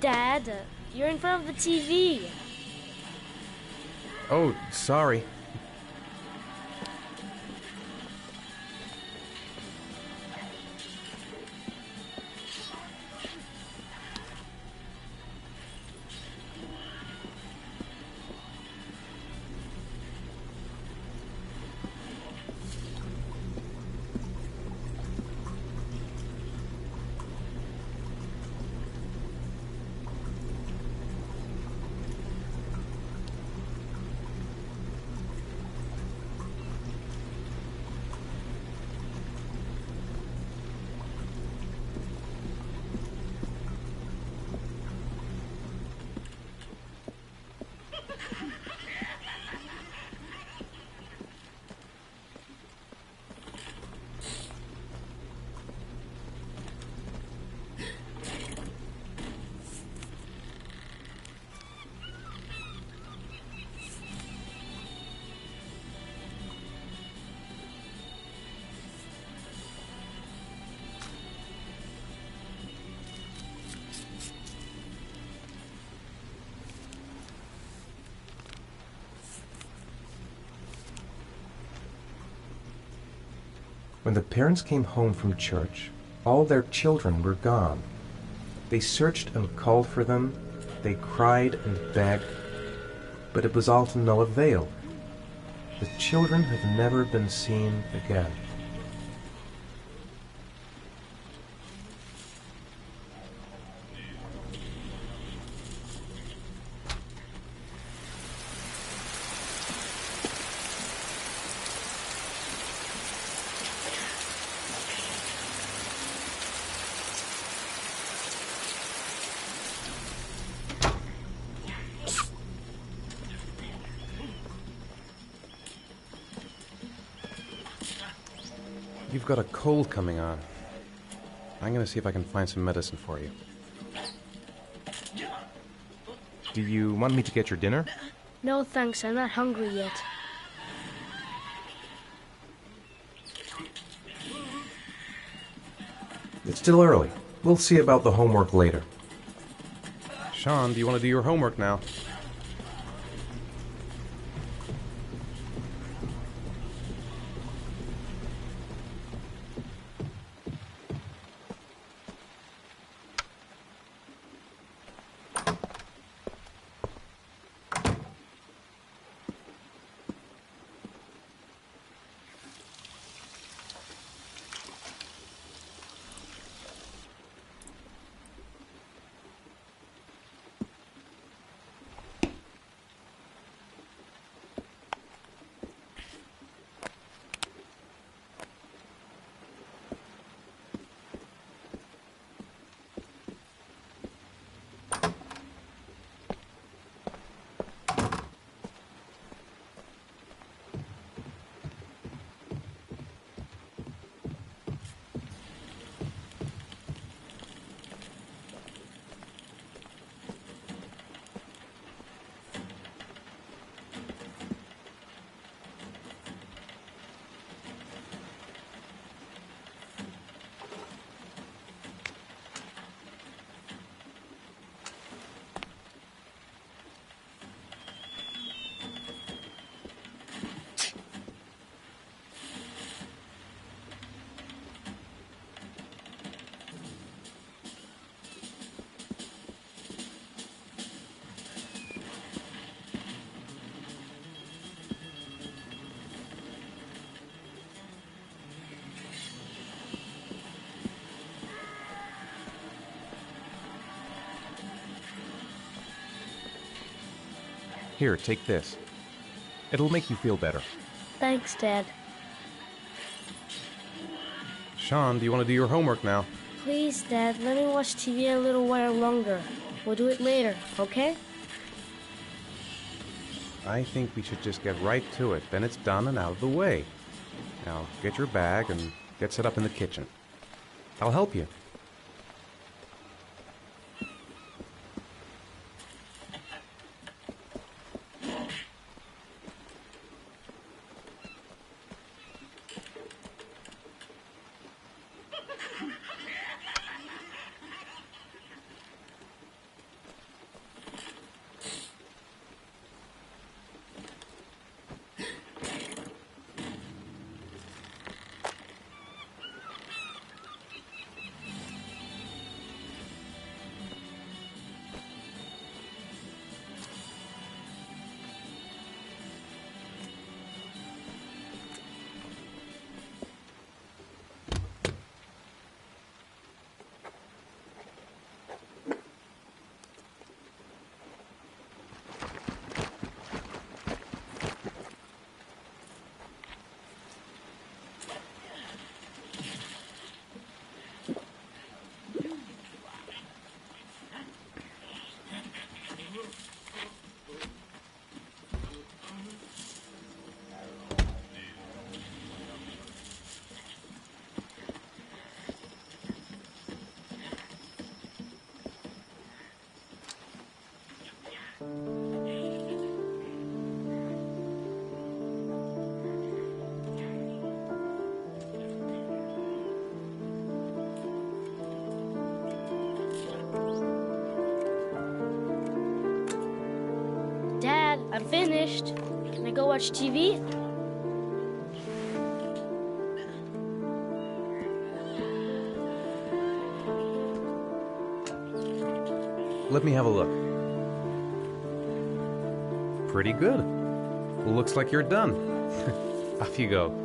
Dad, you're in front of the TV. Oh, sorry. When the parents came home from church, all their children were gone. They searched and called for them, they cried and begged, but it was all to no avail. The children have never been seen again. You've got a cold coming on. I'm going to see if I can find some medicine for you. Do you want me to get your dinner? No thanks, I'm not hungry yet. It's still early. We'll see about the homework later. Sean, do you want to do your homework now? Here, take this. It'll make you feel better. Thanks, Dad. Sean, do you want to do your homework now? Please, Dad, let me watch TV a little while longer. We'll do it later, okay? I think we should just get right to it. Then it's done and out of the way. Now, get your bag and get set up in the kitchen. I'll help you. finished. Can I go watch TV? Let me have a look. Pretty good. Looks like you're done. Off you go.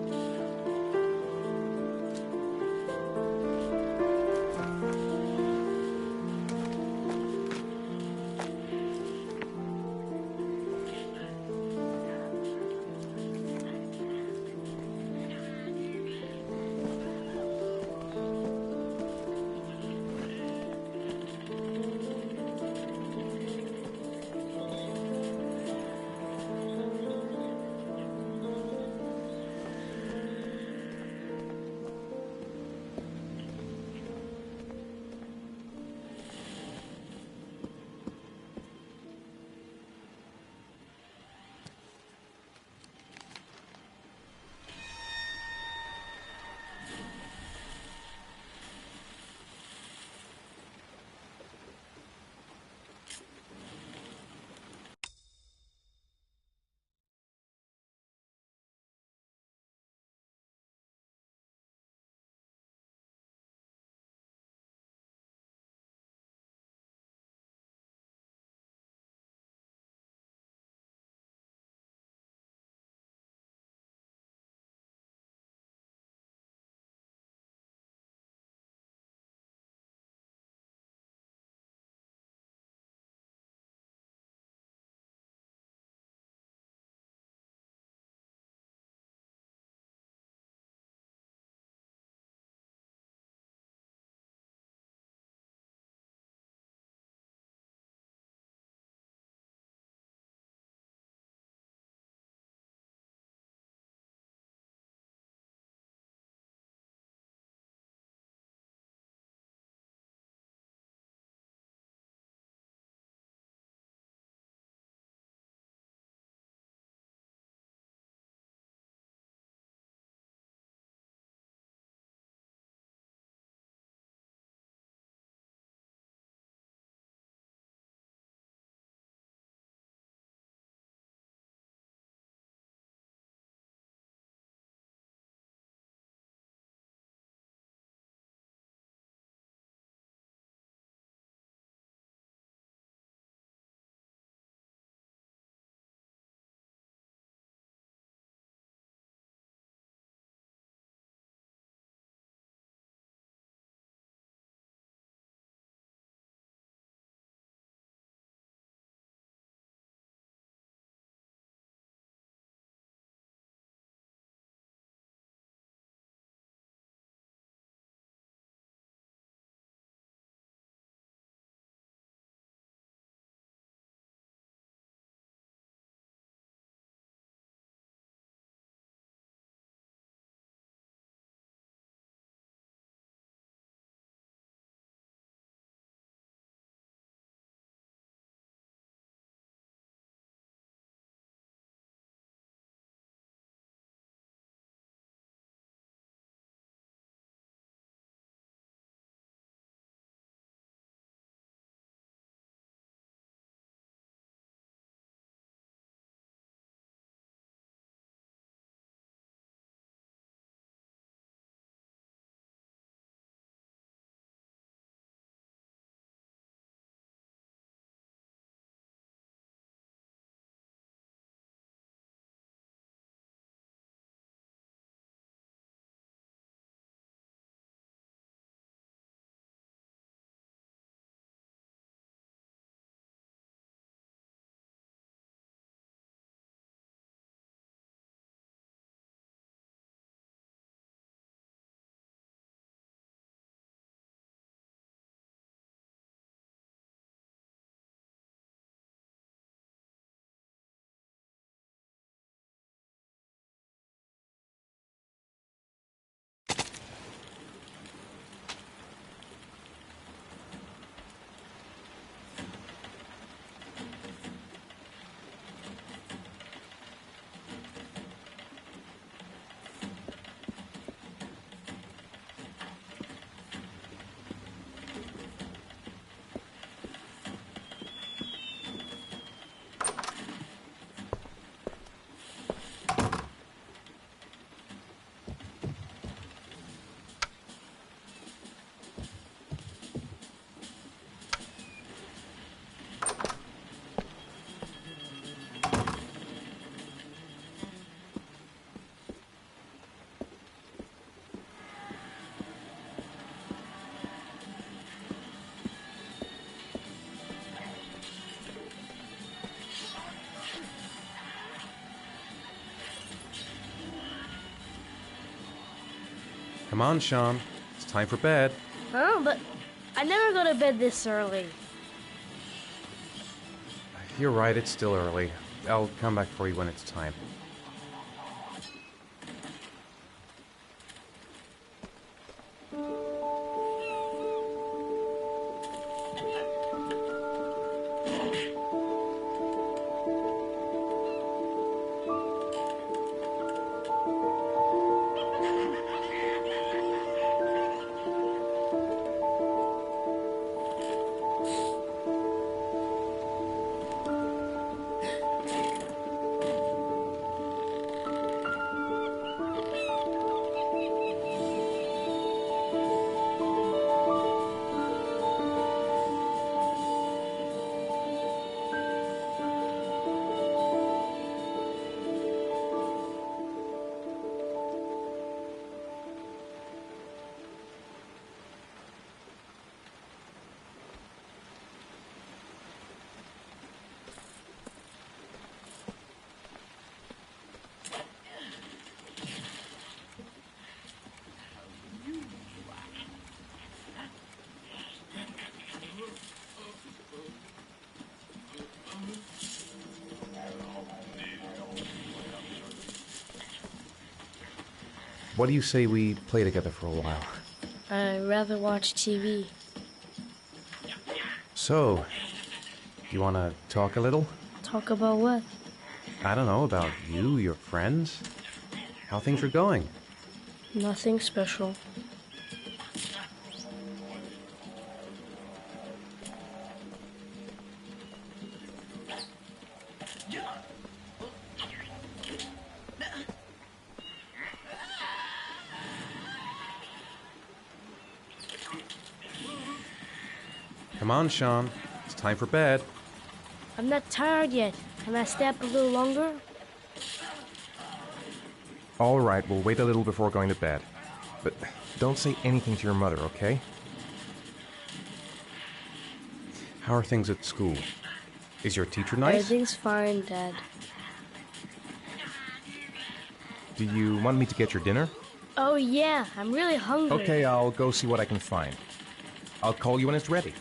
Come on, Sean. It's time for bed. Huh? But I never go to bed this early. You're right, it's still early. I'll come back for you when it's time. What do you say we play together for a while? I'd rather watch TV. So, you want to talk a little? Talk about what? I don't know, about you, your friends, how things are going. Nothing special. Come on, Sean. It's time for bed. I'm not tired yet. Can I stay up a little longer? All right, we'll wait a little before going to bed. But don't say anything to your mother, okay? How are things at school? Is your teacher nice? Everything's fine, Dad. Do you want me to get your dinner? Oh yeah, I'm really hungry. Okay, I'll go see what I can find. I'll call you when it's ready.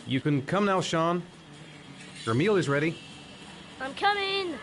You can come now, Sean. Your meal is ready. I'm coming!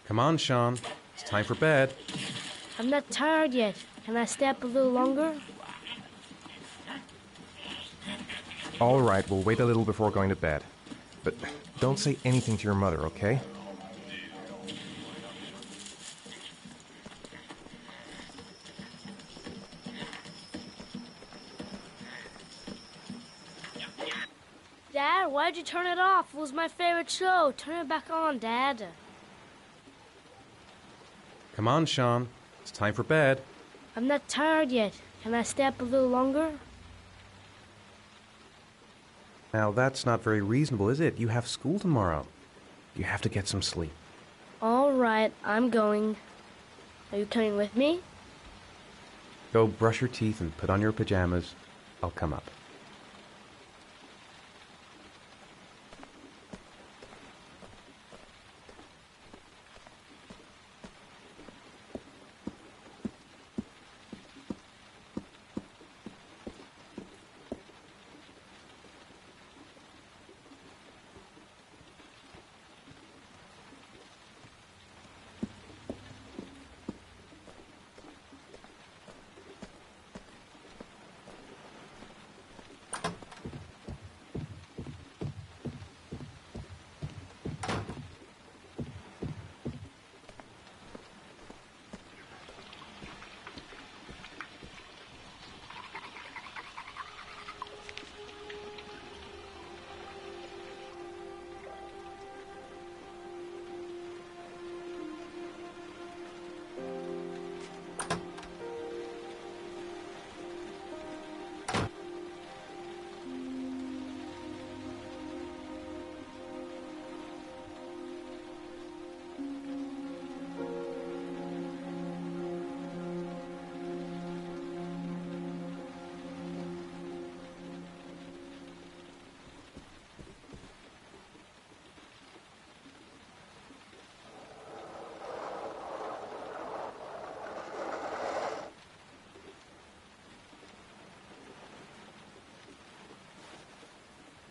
Come on, Sean. It's time for bed. I'm not tired yet. Can I stay up a little longer? All right, we'll wait a little before going to bed. But don't say anything to your mother, okay? Dad, why'd you turn it off? It was my favorite show. Turn it back on, Dad. Come on, Sean. It's time for bed. I'm not tired yet. Can I stay up a little longer? Now, that's not very reasonable, is it? You have school tomorrow. You have to get some sleep. All right, I'm going. Are you coming with me? Go brush your teeth and put on your pajamas. I'll come up.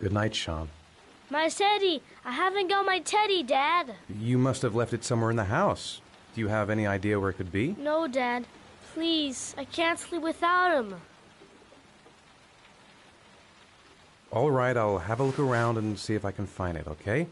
Good night, Sean. My teddy! I haven't got my teddy, Dad. You must have left it somewhere in the house. Do you have any idea where it could be? No, Dad. Please, I can't sleep without him. All right, I'll have a look around and see if I can find it, okay?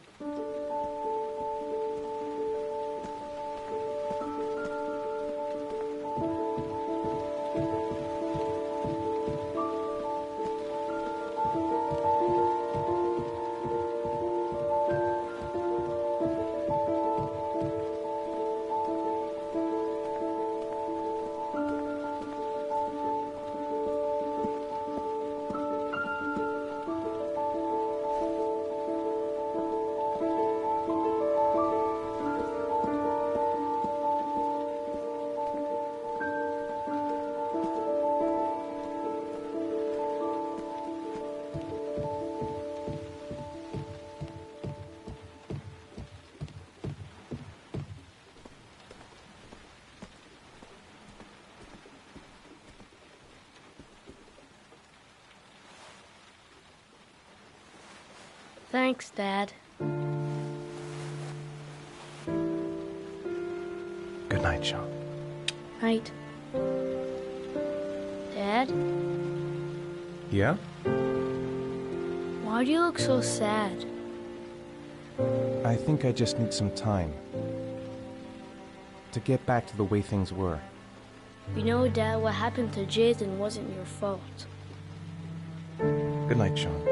Thanks, Dad. Good night, Sean. Night. Dad, Yeah? why do you look so sad? I think I just need some time to get back to the way things were. You know, Dad, what happened to Jason wasn't your fault. Good night, Sean.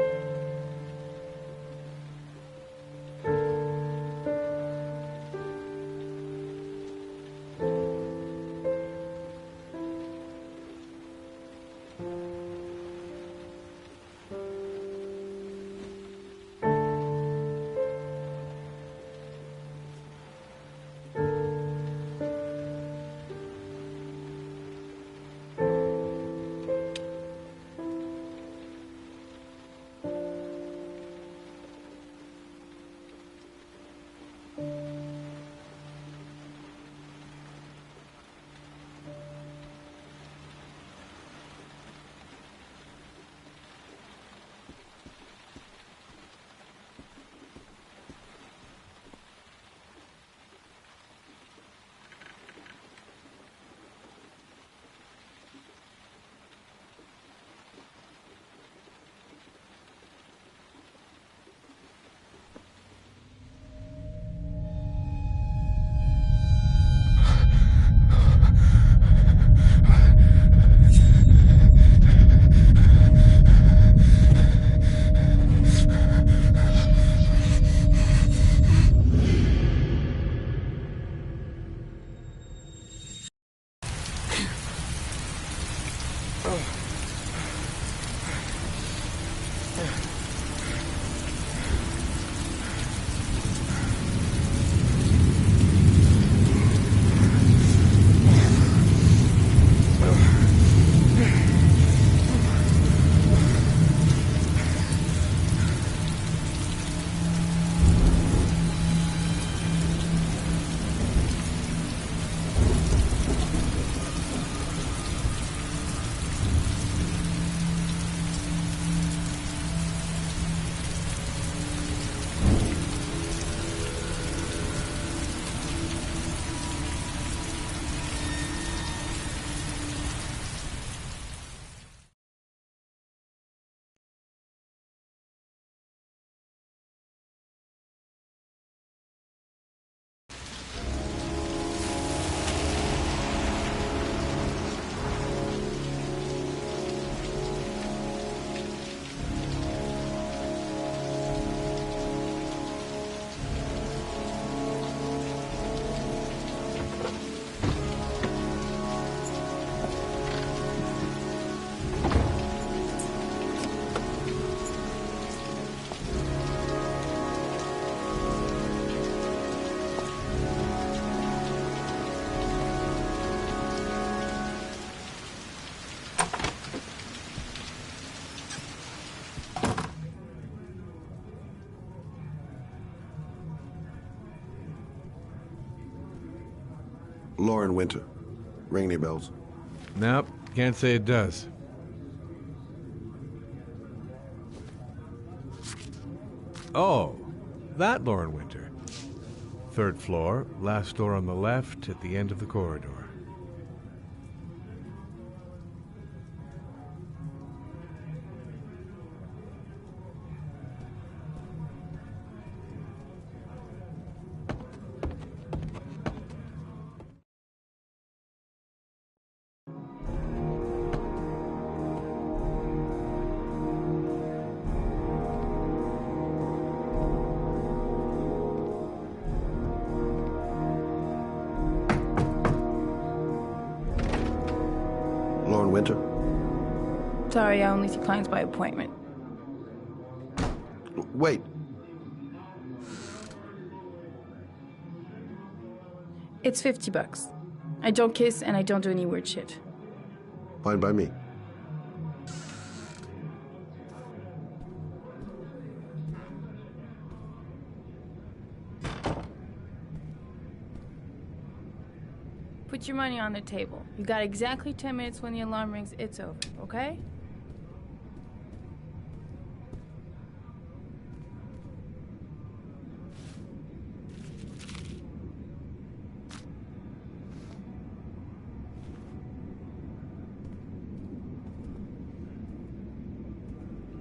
Lauren Winter. Ring any bells? Nope, can't say it does. Oh, that Lauren Winter. 3rd floor, last door on the left at the end of the corridor. Lauren Winter? Sorry, I only see clients by appointment. Wait. It's $50. I don't kiss and I don't do any weird shit. Fine by me. Put your money on the table. You got exactly 10 minutes. When the alarm rings, it's over, okay?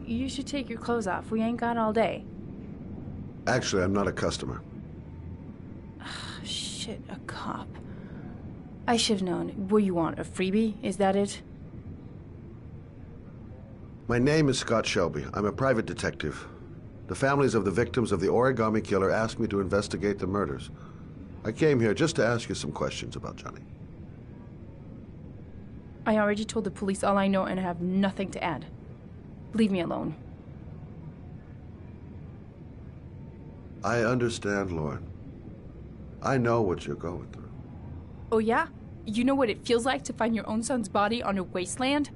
You should take your clothes off. We ain't got all day. Actually, I'm not a customer. Shit, a cop. I should have known. What do you want, a freebie? Is that it? My name is Scott Shelby. I'm a private detective. The families of the victims of the Origami Killer asked me to investigate the murders. I came here just to ask you some questions about Johnny. I already told the police all I know and I have nothing to add. Leave me alone. I understand, Lauren. I know what you're going through. Oh yeah? You know what it feels like to find your own son's body on a wasteland?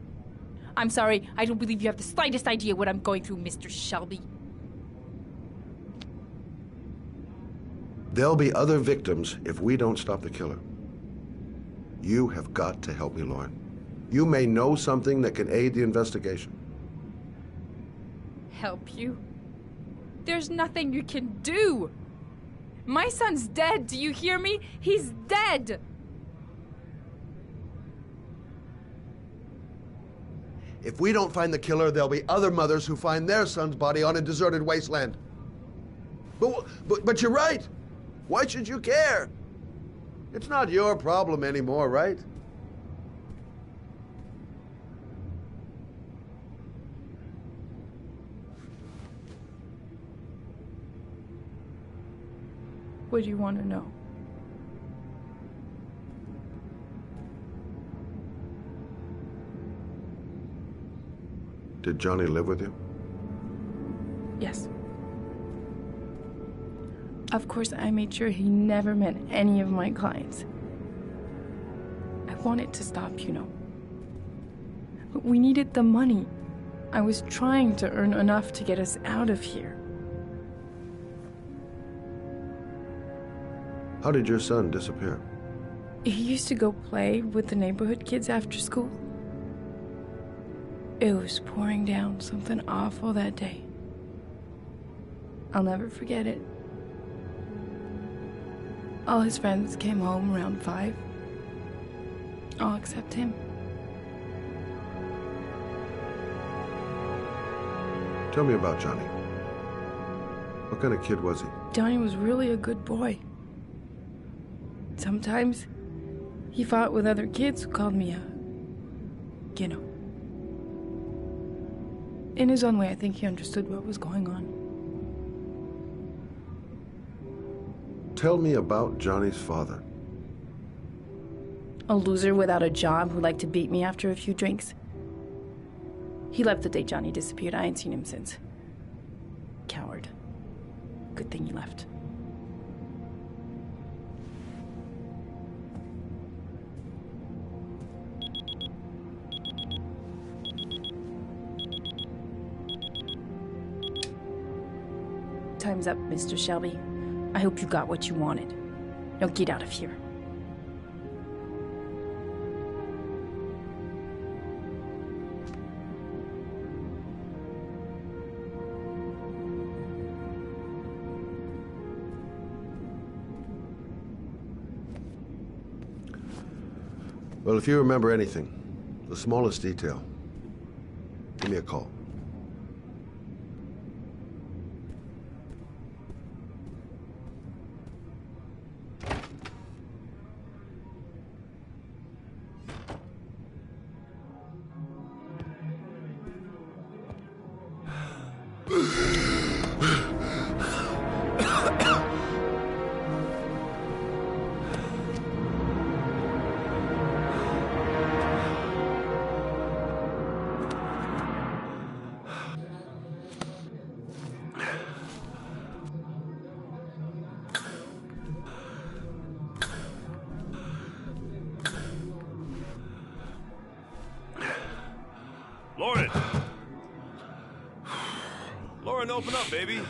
I'm sorry, I don't believe you have the slightest idea what I'm going through, Mr. Shelby. There'll be other victims if we don't stop the killer. You have got to help me, Lauren. You may know something that can aid the investigation. Help you? There's nothing you can do! My son's dead, do you hear me? He's dead! If we don't find the killer, there'll be other mothers who find their son's body on a deserted wasteland. But you're right. Why should you care? It's not your problem anymore, right? What do you want to know? Did Johnny live with you? Yes. Of course, I made sure he never met any of my clients. I wanted to stop, you know. But we needed the money. I was trying to earn enough to get us out of here. How did your son disappear? He used to go play with the neighborhood kids after school. It was pouring down something awful that day. I'll never forget it. All his friends came home around 5. All except him. Tell me about Johnny. What kind of kid was he? Johnny was really a good boy. Sometimes he fought with other kids who called me you know. In his own way, I think he understood what was going on. Tell me about Johnny's father. A loser without a job who liked to beat me after a few drinks. He left the day Johnny disappeared. I ain't seen him since. Coward. Good thing he left. Time's up, Mr. Shelby. I hope you got what you wanted. Now get out of here. Well, if you remember anything, the smallest detail, give me a call. Lauren! Lauren, open up, baby.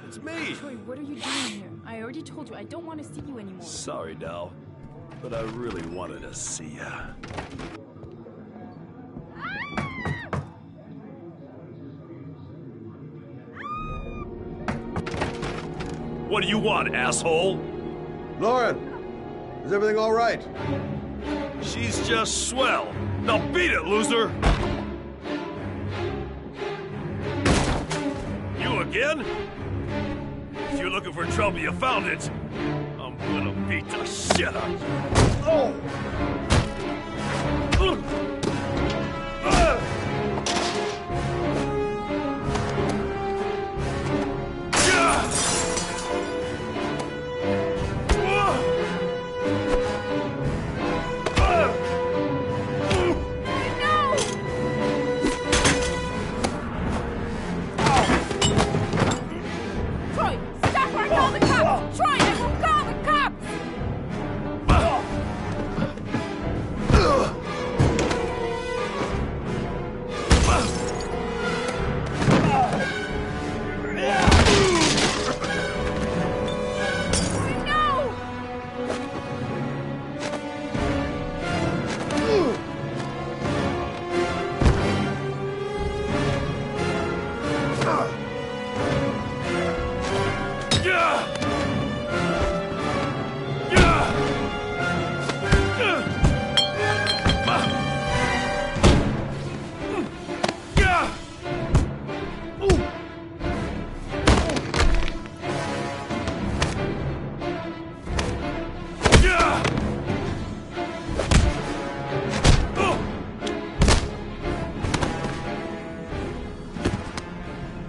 It's me. Troy, what are you doing here? I already told you I don't want to see you anymore. Sorry, Dal, but I really wanted to see ya. What do you want, asshole? Lauren! Is everything all right? She's just swell. Now beat it, loser! You again? If you're looking for trouble, you found it. I'm gonna beat the shit out of you. Oh! Troy, stop or I'll call the cops! Troy, I will call the cops!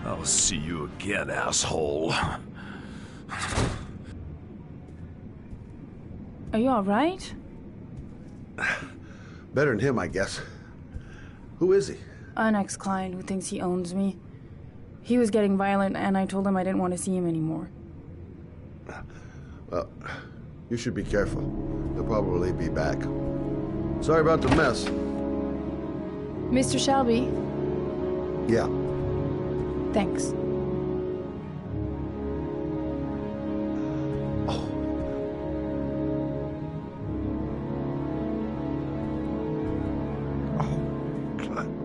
I'll see you again, asshole. Are you alright? Better than him, I guess. Who is he? An ex-client who thinks he owns me. He was getting violent and I told him I didn't want to see him anymore. Well, you should be careful. They'll probably be back. Sorry about the mess. Mr. Shelby, Yeah. thanks. God.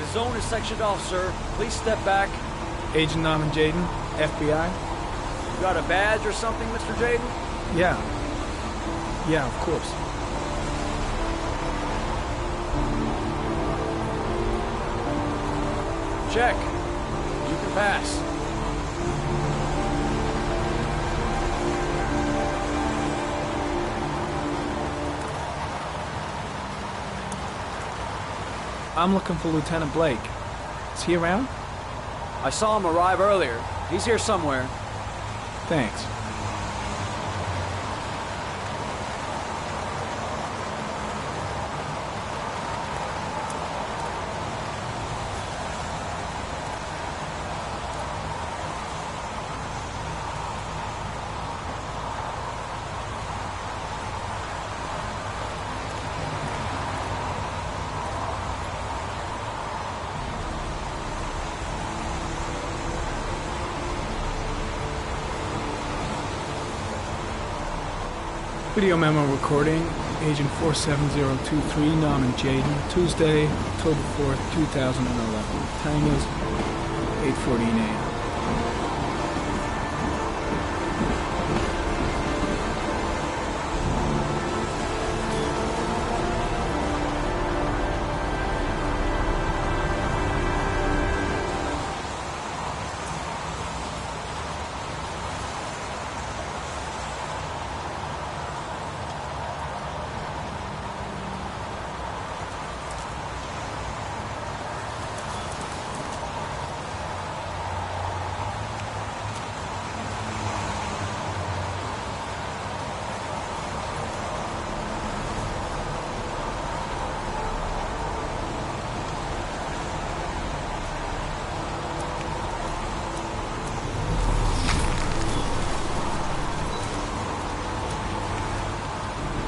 The zone is sectioned off, sir. Please step back. Agent Norman Jaden, FBI. You got a badge or something, Mr. Jaden? Yeah. Yeah, of course. Check. You can pass. I'm looking for Lieutenant Blake. Is he around? I saw him arrive earlier. He's here somewhere. Thanks. Video memo recording, Agent 47023, Norman Jaden, Tuesday, October 4th, 2011. Time is 8:14 a.m.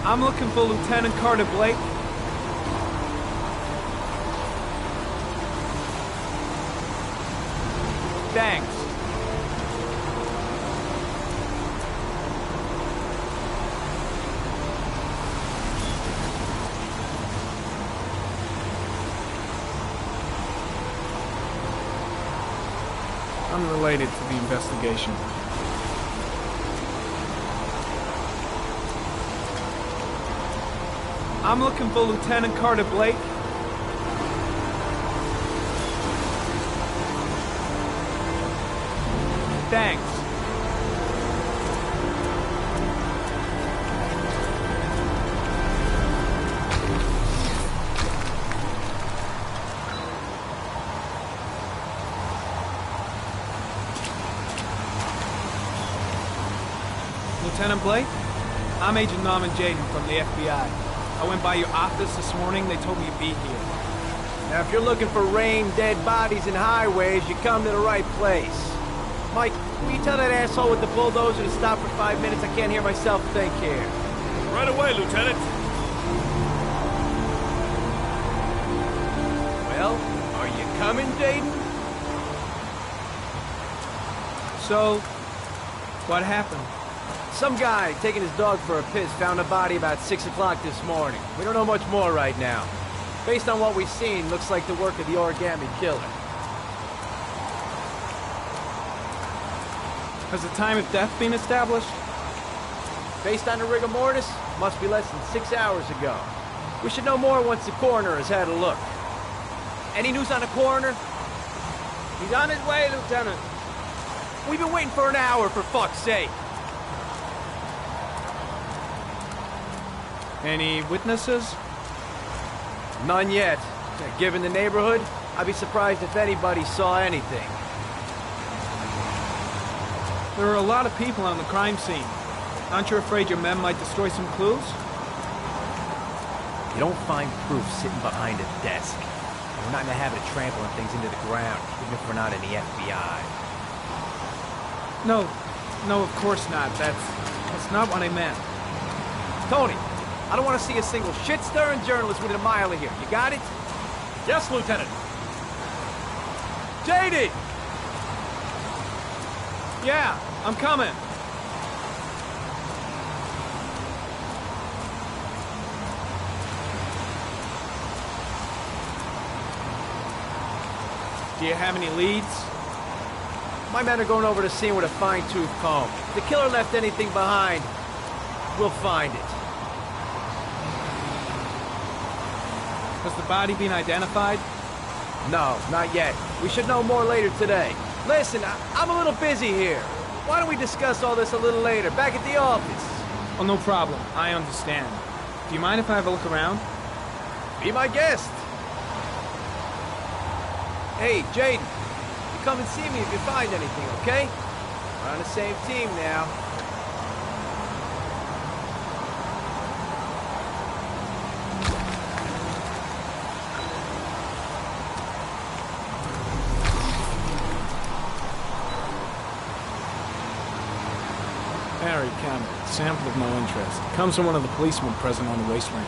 I'm looking for Lieutenant Carter Blake. Thanks. Unrelated to the investigation. I'm looking for Lieutenant Carter Blake. Thanks. Lieutenant Blake? I'm Agent Norman Jaden from the FBI. I went by your office this morning. They told me you'd be here. Now, if you're looking for rain-dead bodies and highways, you come to the right place. Mike, will you tell that asshole with the bulldozer to stop for 5 minutes? I can't hear myself think here. Right away, Lieutenant. Well, are you coming, Jaden? So, what happened? Some guy taking his dog for a piss found a body about 6 o'clock this morning. We don't know much more right now. Based on what we've seen, looks like the work of the Origami Killer. Has the time of death been established? Based on the rigor mortis, must be less than 6 hours ago. We should know more once the coroner has had a look. Any news on the coroner? He's on his way, Lieutenant. We've been waiting for an hour, for fuck's sake. Any witnesses? None yet. Given the neighborhood, I'd be surprised if anybody saw anything. There are a lot of people on the crime scene. Aren't you afraid your men might destroy some clues? You don't find proof sitting behind a desk. We're not in the habit of trampling things into the ground, even if we're not in the FBI. No, of course not. That's not what I meant. Tony, I don't want to see a single shit-stirring journalist within a mile of here. You got it? Yes, Lieutenant. JD! Yeah, I'm coming. Do you have any leads? My men are going over the scene with a fine-tooth comb. If the killer left anything behind, we'll find it. Has the body been identified? No, not yet. We should know more later today. Listen, I'm a little busy here. Why don't we discuss all this a little later, back at the office? Oh, no problem. I understand. Do you mind if I have a look around? Be my guest. Hey, Jaden, you come and see me if you find anything, okay? We're on the same team now. Harry Cameron, sample of no interest. Comes from one of the policemen present on the wasteland.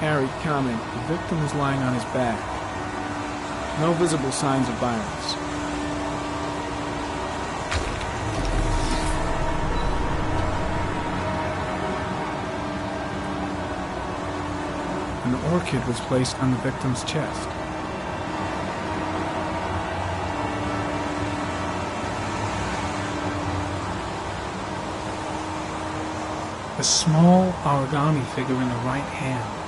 Harry, comment. The victim is lying on his back. No visible signs of violence. An orchid was placed on the victim's chest. A small origami figure in the right hand.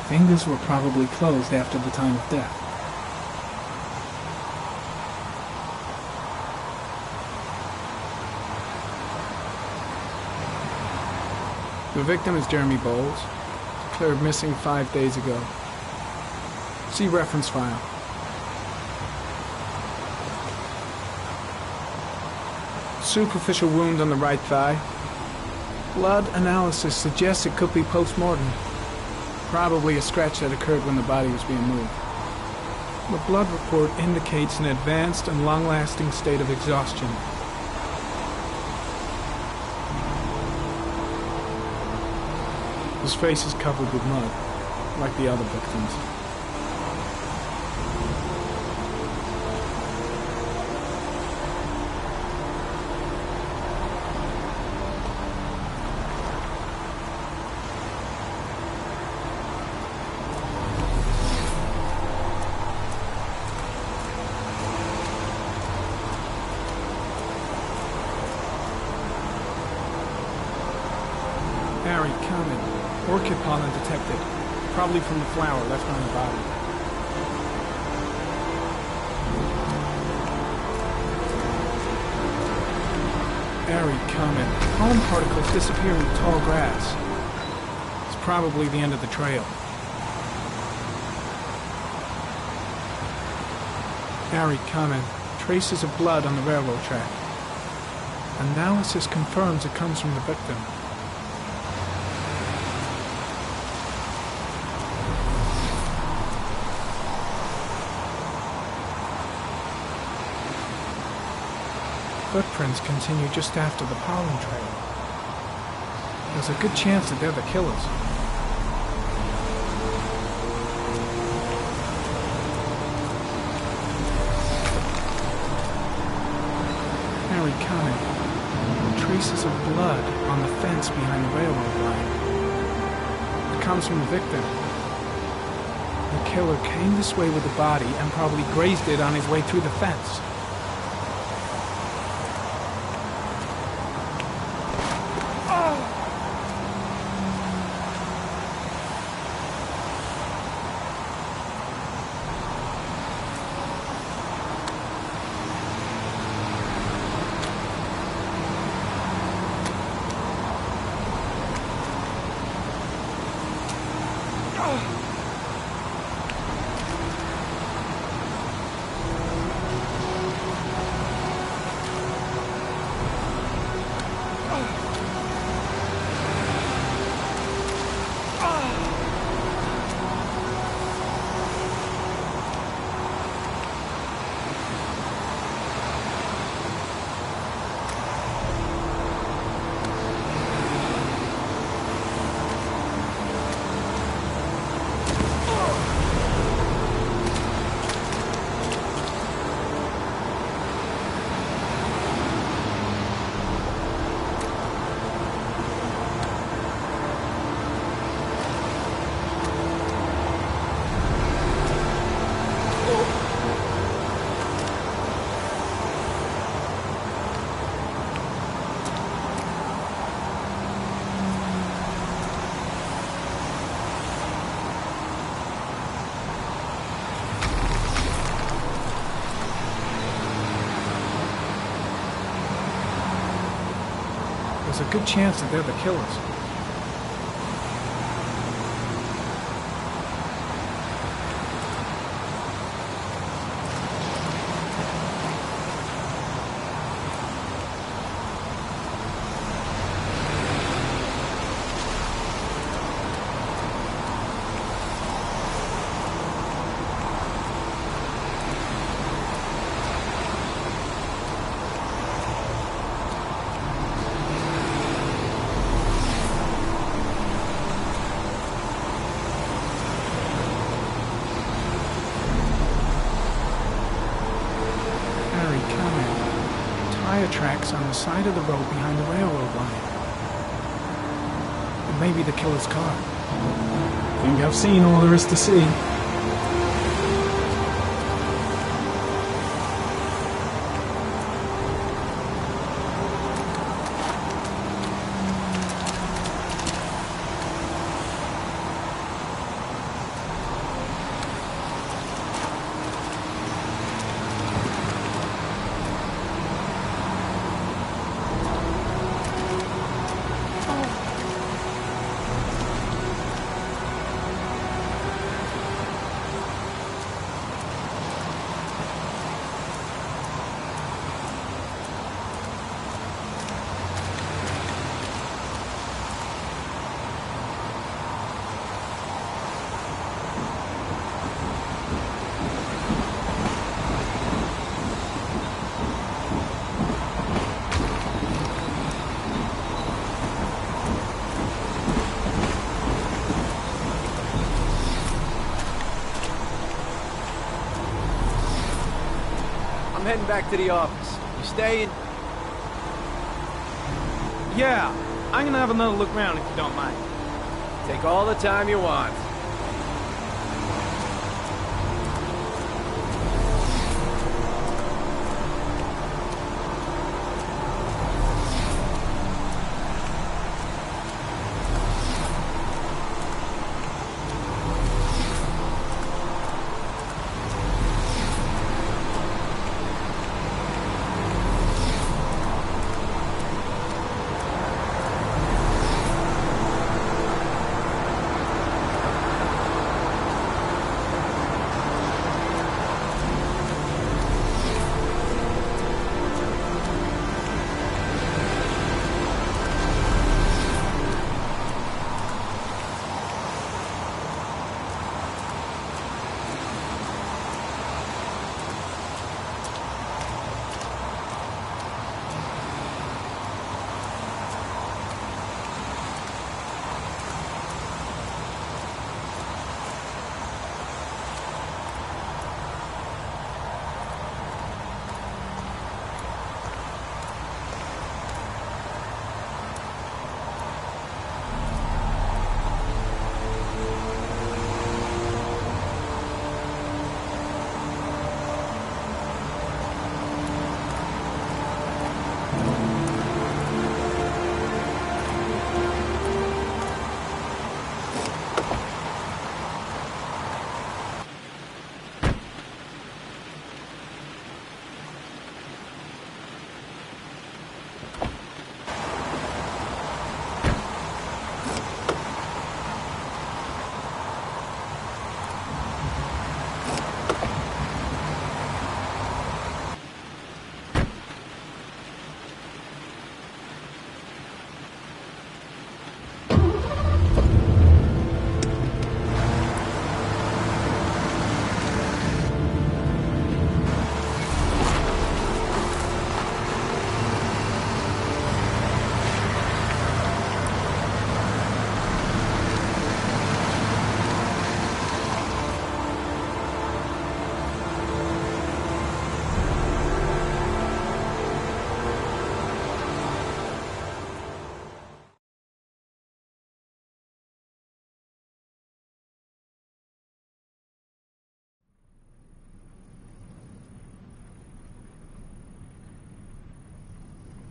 Fingers were probably closed after the time of death. The victim is Jeremy Bowles, declared missing 5 days ago. See reference file. Superficial wound on the right thigh. Blood analysis suggests it could be post-mortem. Probably a scratch that occurred when the body was being moved. The blood report indicates an advanced and long-lasting state of exhaustion. His face is covered with mud, like the other victims. Harry, comment. Orchid pollen detected. Probably from the flower left on the body. Harry, comment. Pollen particles disappear in the tall grass. It's probably the end of the trail. Harry, comment. Traces of blood on the railroad track. Analysis confirms it comes from the victim. Footprints continue just after the pollen trail. There's a good chance that they're the killers. Harry, comment. Traces of blood on the fence behind the railroad line. It comes from the victim. The killer came this way with the body and probably grazed it on his way through the fence. there's a good chance that they're the killers. Tire tracks on the side of the road behind the railroad line. It may be the killer's car. Think I've seen all there is to see. I'm heading back to the office. You staying? Yeah, I'm gonna have another look around if you don't mind. Take all the time you want.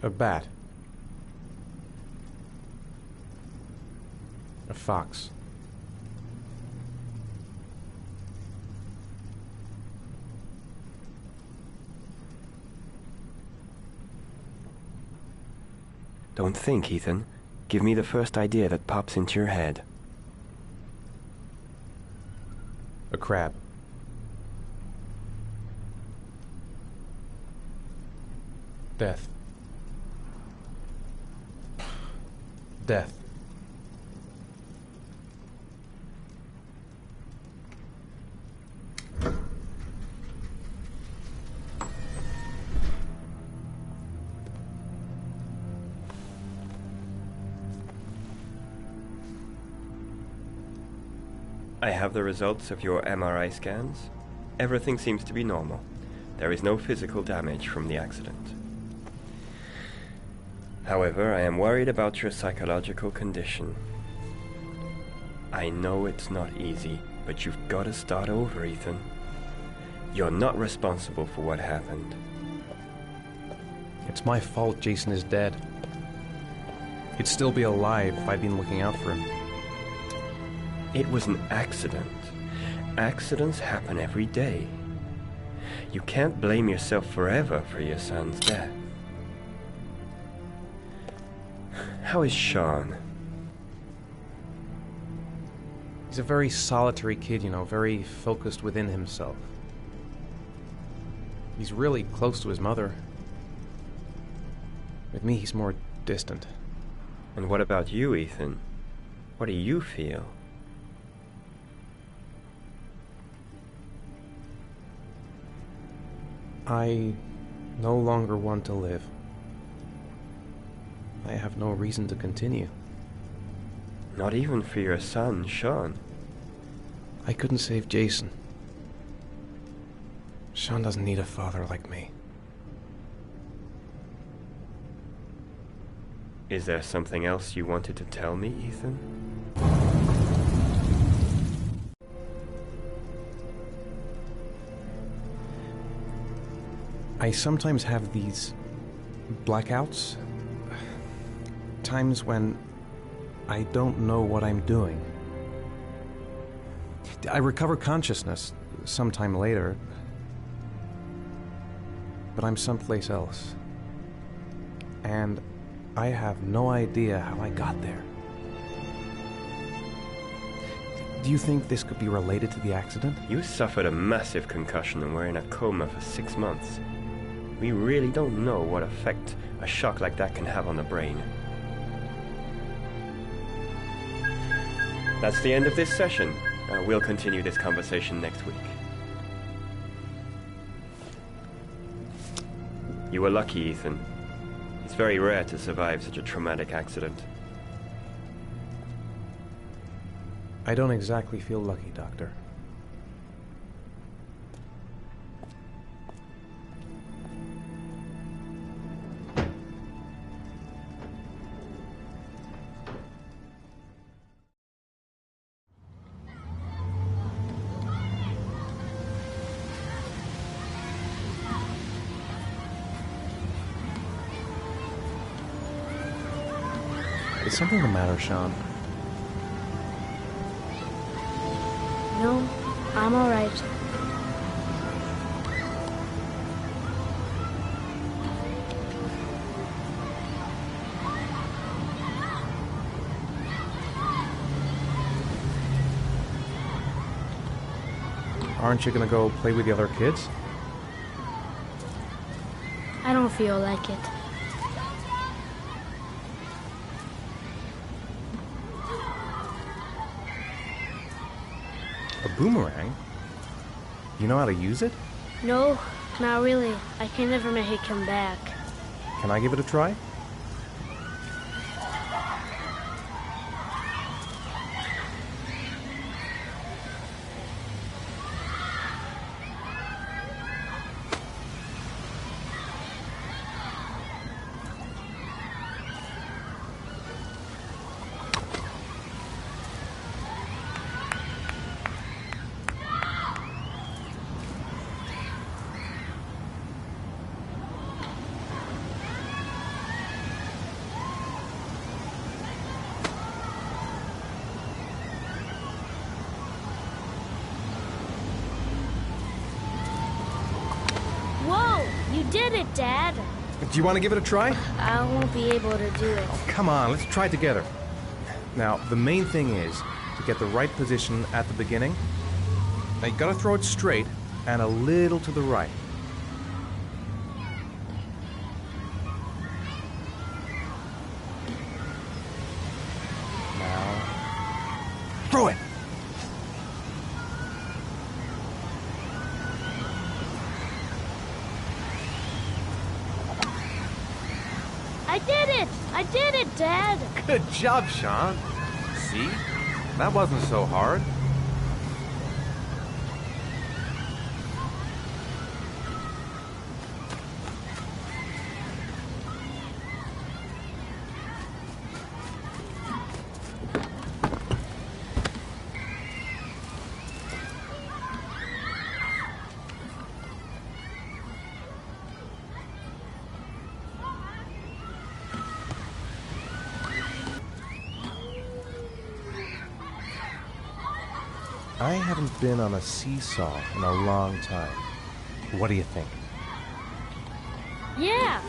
A bat. A fox. Don't think, Ethan. Give me the first idea that pops into your head. A crab. Death. Death. I have the results of your MRI scans. Everything seems to be normal. There is no physical damage from the accident. However, I am worried about your psychological condition. I know it's not easy, but you've got to start over, Ethan. You're not responsible for what happened. It's my fault Jason is dead. He'd still be alive if I'd been looking out for him. It was an accident. Accidents happen every day. You can't blame yourself forever for your son's death. How is Sean? He's a very solitary kid, you know, very focused within himself. He's really close to his mother. With me, he's more distant. And what about you, Ethan? What do you feel? I no longer want to live. I have no reason to continue. Not even for your son, Sean. I couldn't save Jason. Sean doesn't need a father like me. Is there something else you wanted to tell me, Ethan? I sometimes have these blackouts. Times when I don't know what I'm doing. I recover consciousness sometime later, but I'm someplace else. And I have no idea how I got there. Do you think this could be related to the accident? You suffered a massive concussion and were in a coma for 6 months. We really don't know what effect a shock like that can have on the brain. That's the end of this session. We'll continue this conversation next week. You were lucky, Ethan. It's very rare to survive such a traumatic accident. I don't exactly feel lucky, Doctor. Is something the matter, Sean? No, I'm all right. Aren't you gonna go play with the other kids? I don't feel like it. A boomerang? You know how to use it? No, not really. I can never make it come back. Can I give it a try? Whoa! You did it, Dad! Do you want to give it a try? I won't be able to do it. Come on, let's try it together. Now, the main thing is to get the right position at the beginning. Now, you gotta throw it straight and a little to the right. Now, throw it! I did it! I did it, Dad! Good job, Sean. See? That wasn't so hard. I haven't been on a seesaw in a long time. What do you think? Yeah!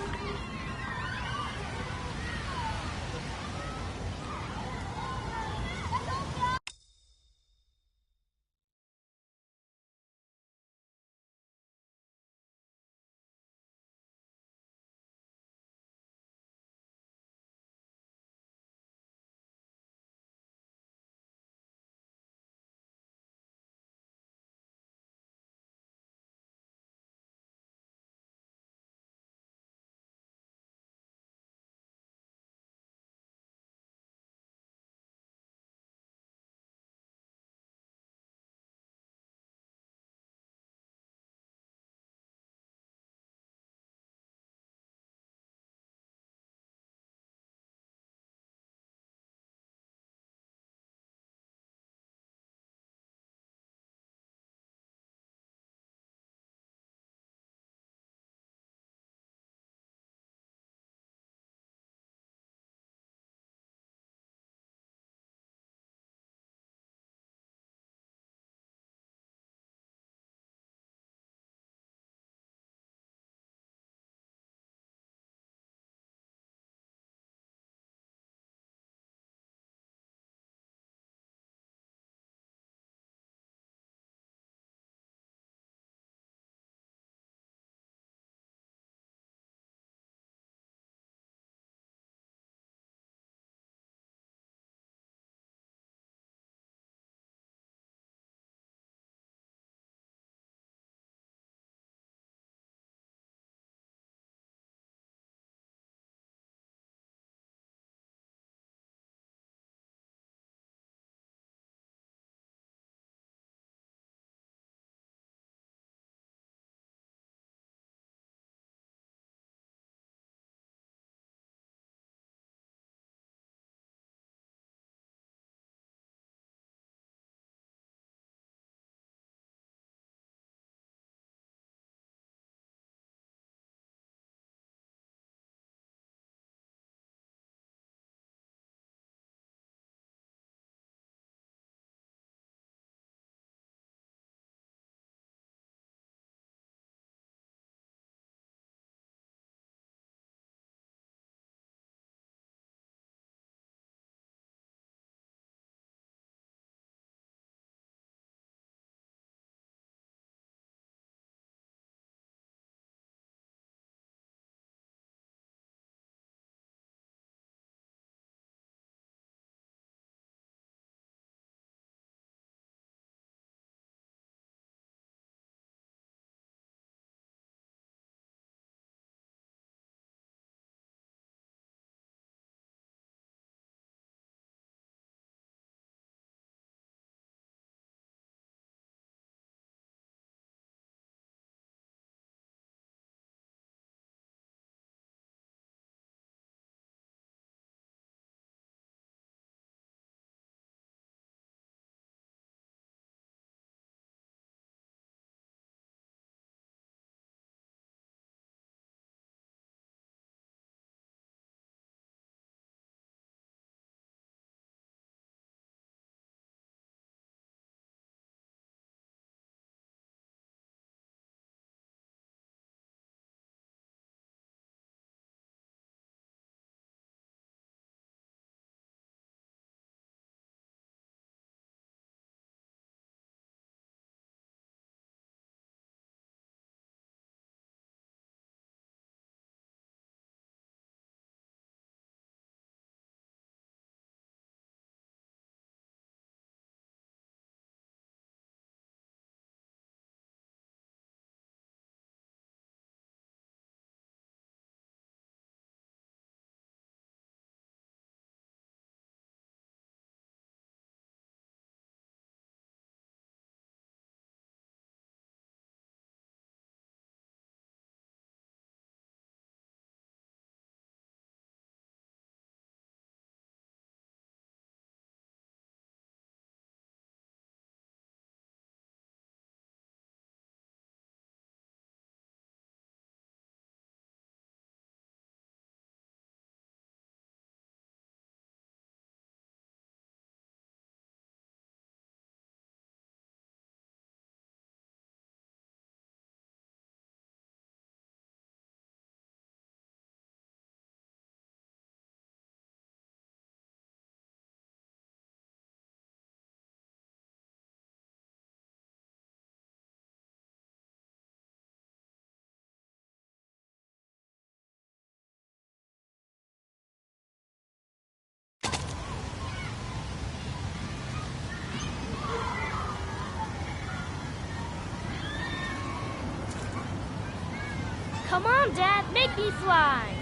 Come on, Dad, make me fly.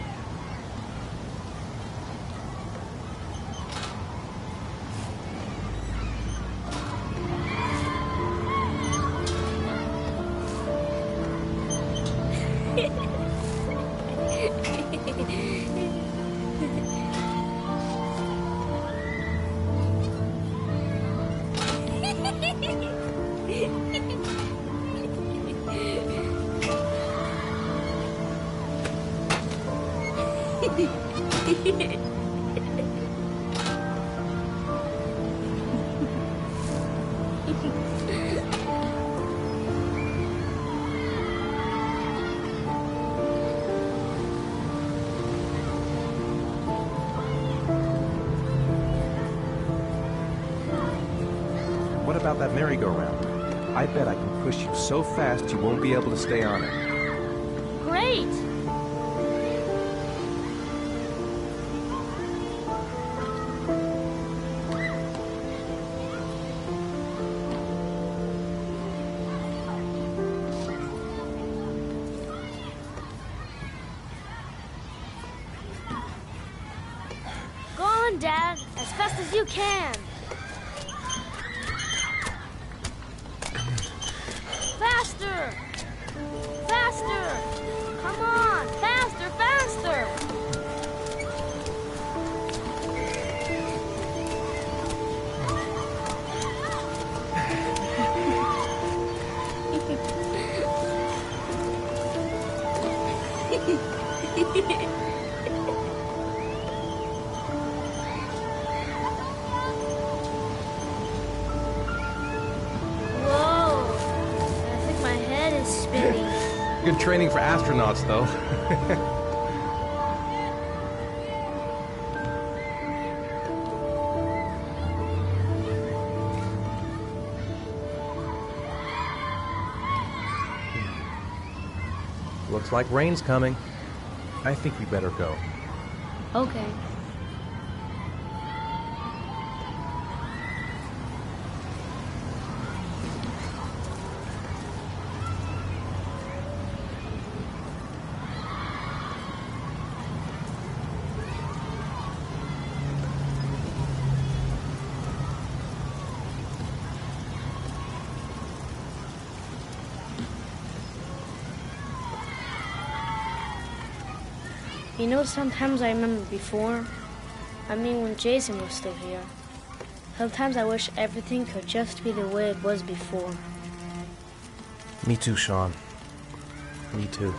What about that merry-go-round? I bet I can push you so fast you won't be able to stay on it. Great! Go on, Dad, as fast as you can. Faster! Faster! Come on! Faster, faster! Good training for astronauts, though. Looks like rain's coming. I think we better go. Okay. You know, sometimes I remember before. I mean, when Jason was still here. Sometimes I wish everything could just be the way it was before. Me too, Sean. Me too.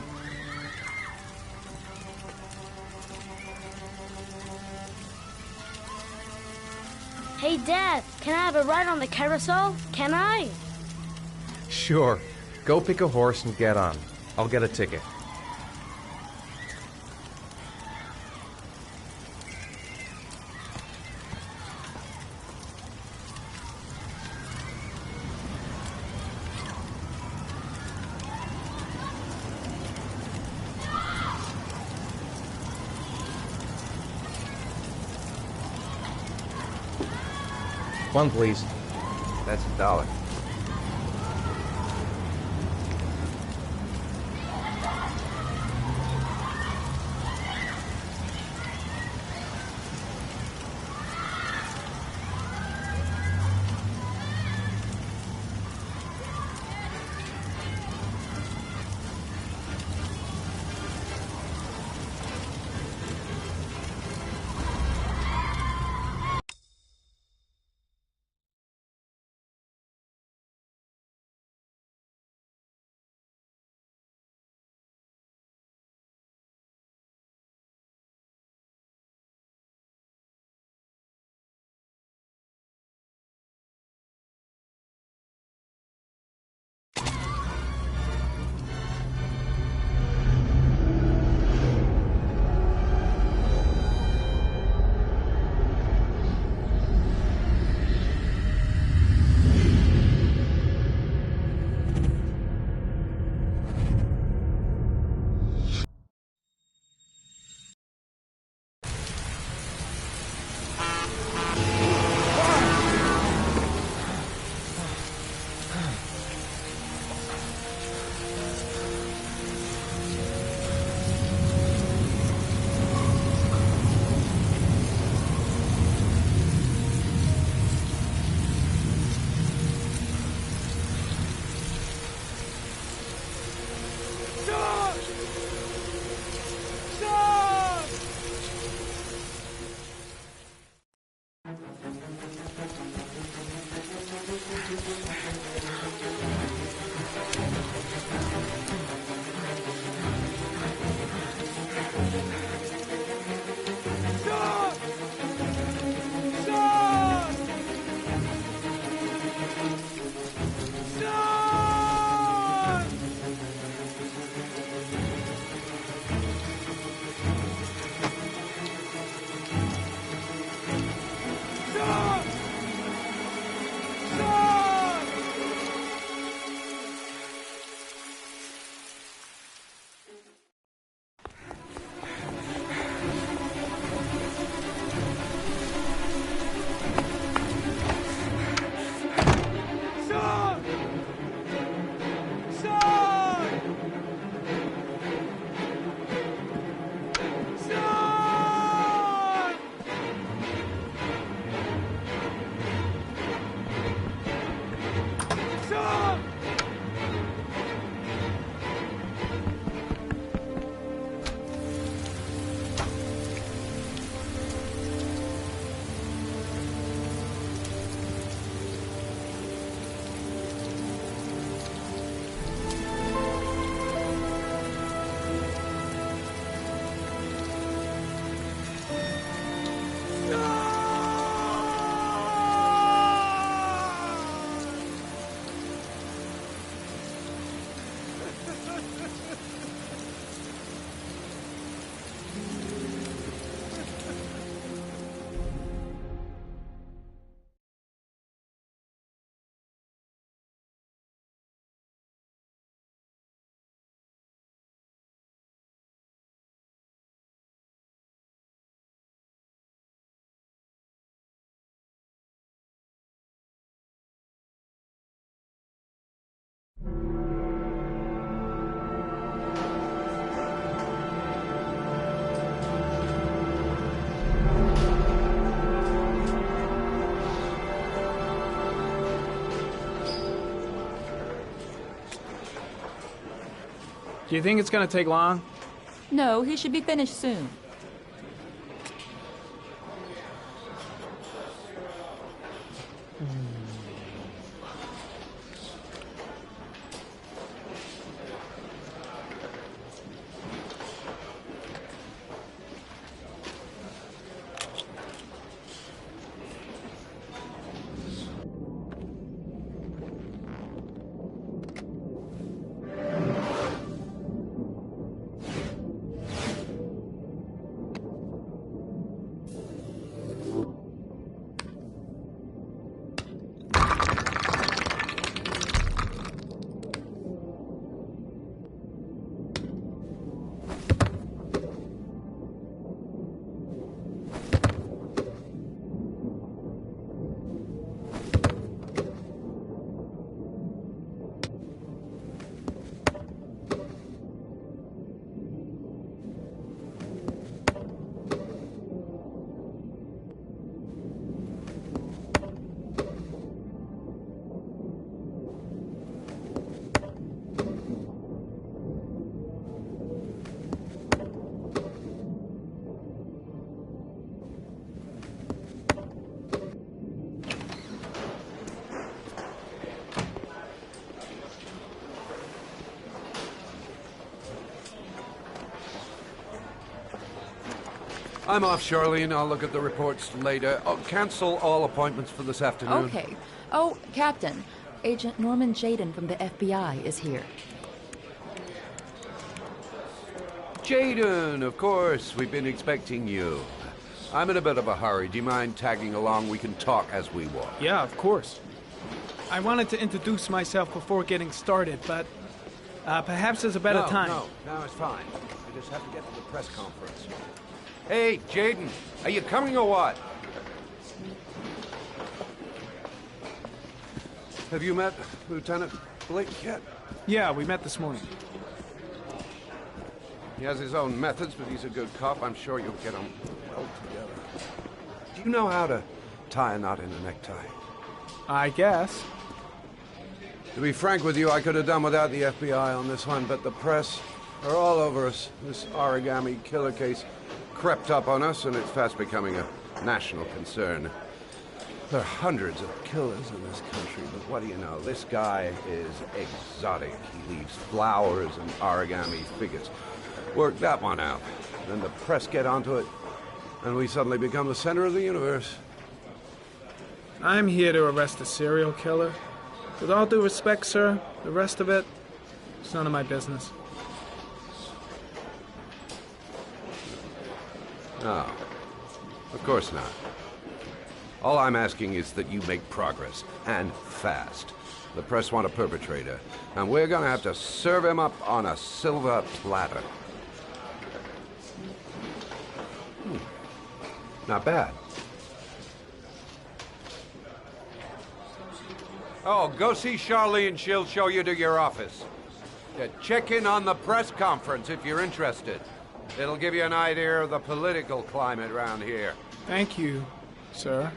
Hey, Dad, can I have a ride on the carousel? Can I? Sure. Go pick a horse and get on. I'll get a ticket. One, please. That's $1. Do you think it's gonna take long? No, he should be finished soon. I'm off, Charlene. I'll look at the reports later. Oh, cancel all appointments for this afternoon. Okay. Oh, Captain. Agent Norman Jayden from the FBI is here. Jayden, of course. We've been expecting you. I'm in a bit of a hurry. Do you mind tagging along? We can talk as we walk. Yeah, of course. I wanted to introduce myself before getting started, but perhaps there's a better time. No, it's fine. We just have to get to the press conference. Hey, Jayden, are you coming or what? Have you met Lieutenant Blake yet? Yeah, we met this morning. He has his own methods, but he's a good cop. I'm sure you'll get on well together. Do you know how to tie a knot in a necktie? I guess. To be frank with you, I could have done without the FBI on this one, but the press are all over us. This origami killer case crept up on us, and it's fast becoming a national concern. There are hundreds of killers in this country, but what do you know? This guy is exotic. He leaves flowers and origami figures. Work that one out. Then the press get onto it, and we suddenly become the center of the universe. I'm here to arrest a serial killer. With all due respect, sir, the rest of it, it's none of my business. No, of course not. All I'm asking is that you make progress, and fast. The press want a perpetrator, and we're gonna have to serve him up on a silver platter. Not bad. Oh, go see Charlene. She'll show you to your office. Check in on the press conference if you're interested. It'll give you an idea of the political climate around here. Thank you, sir.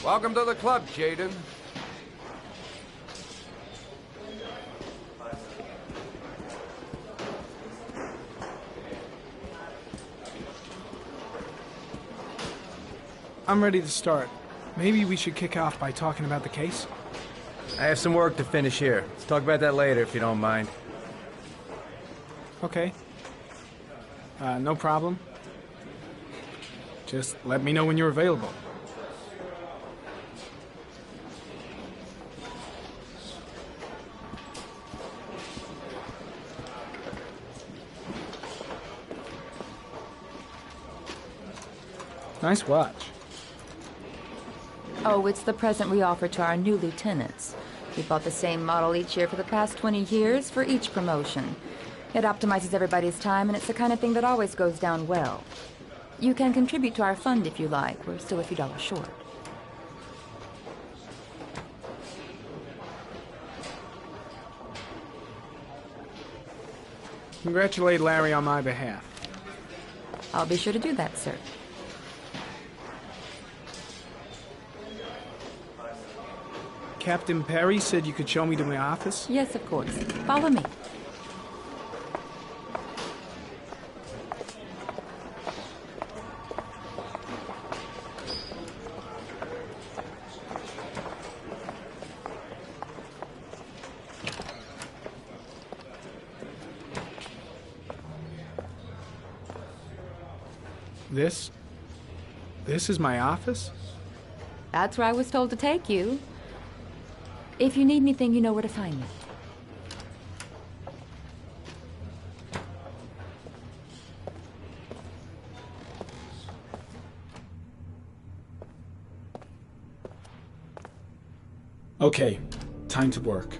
Welcome to the club, Jayden. I'm ready to start. Maybe we should kick off by talking about the case? I have some work to finish here. Let's talk about that later, if you don't mind. Okay. No problem. Just let me know when you're available. Nice watch. Oh, it's the present we offer to our new lieutenants. We bought the same model each year for the past 20 years for each promotion. It optimizes everybody's time, and it's the kind of thing that always goes down well. You can contribute to our fund if you like. We're still a few dollars short. Congratulate Larry on my behalf. I'll be sure to do that, sir. Captain Perry said you could show me to my office? Yes, of course. Follow me. This is my office? That's where I was told to take you. If you need anything, you know where to find me. Okay, time to work.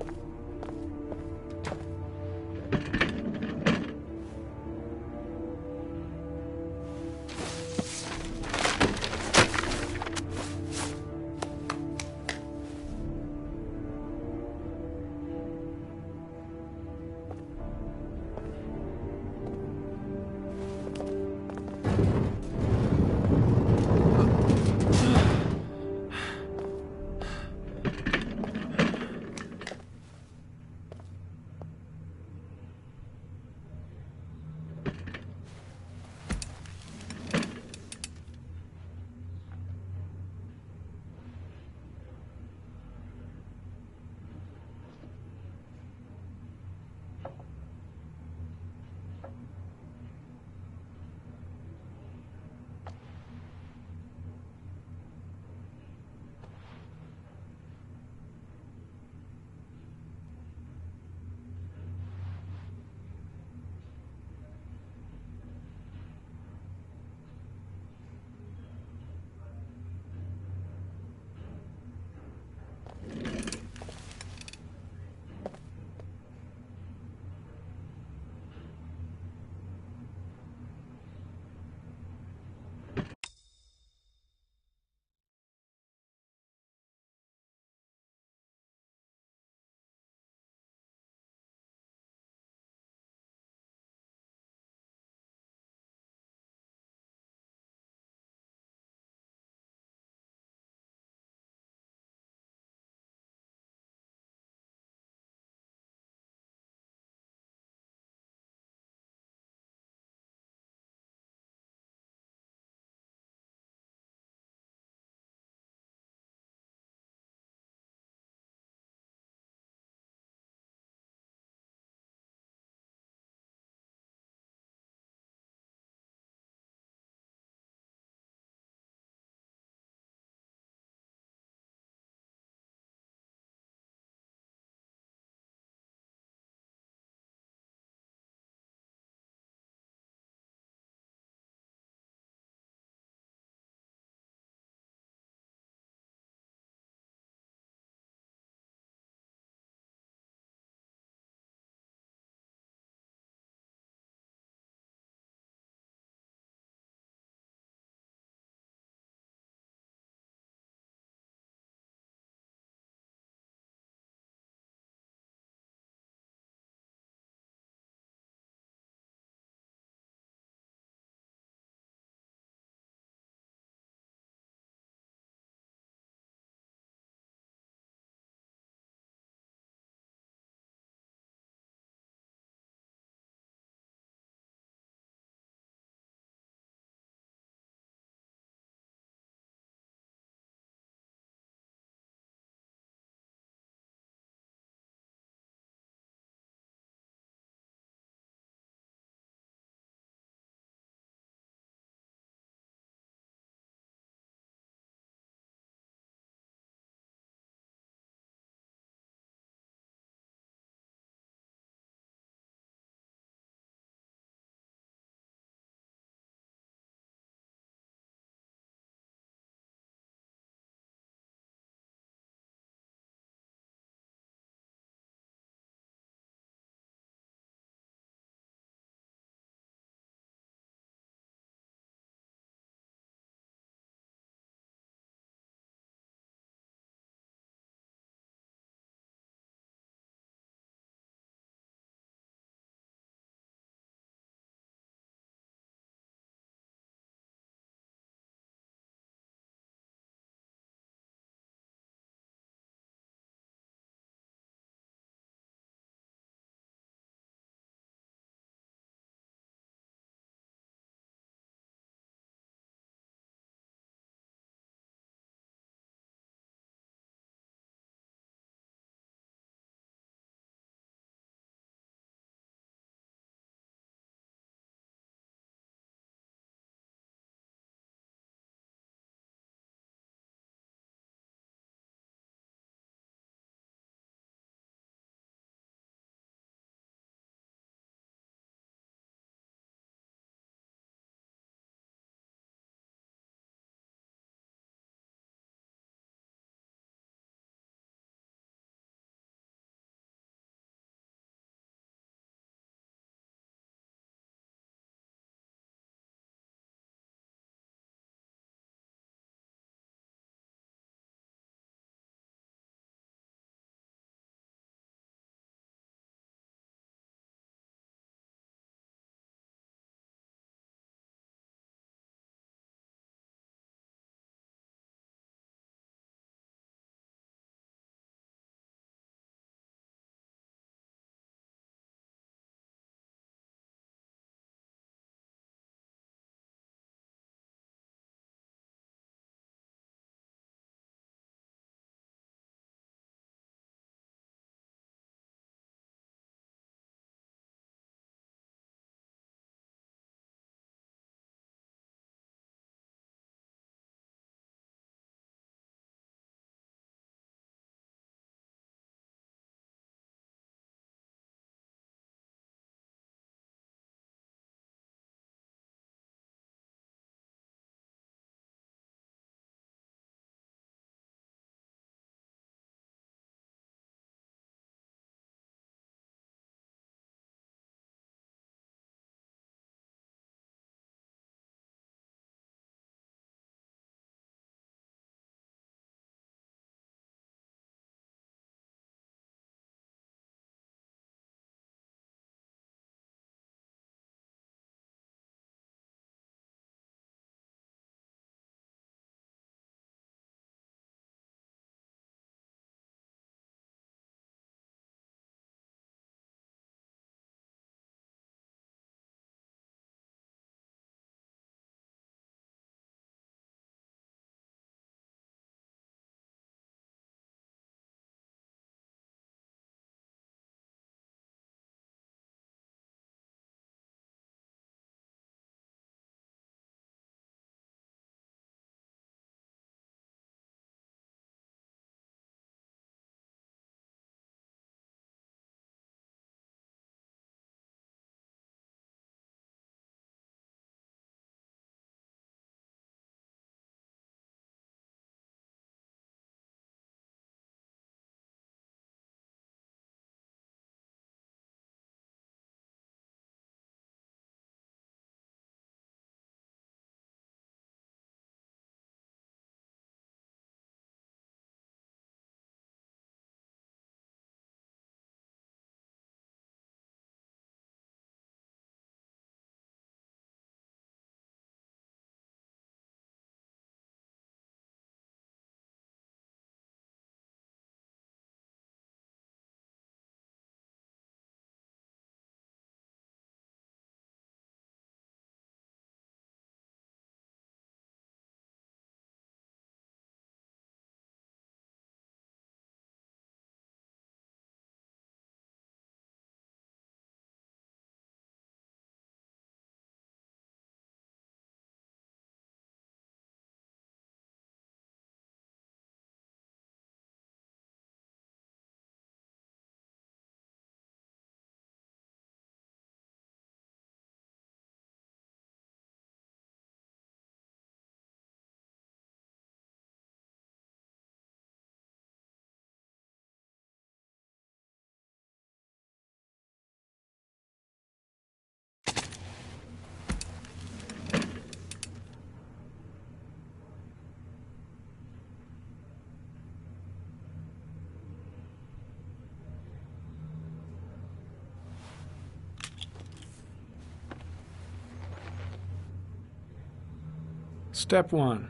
Step 1.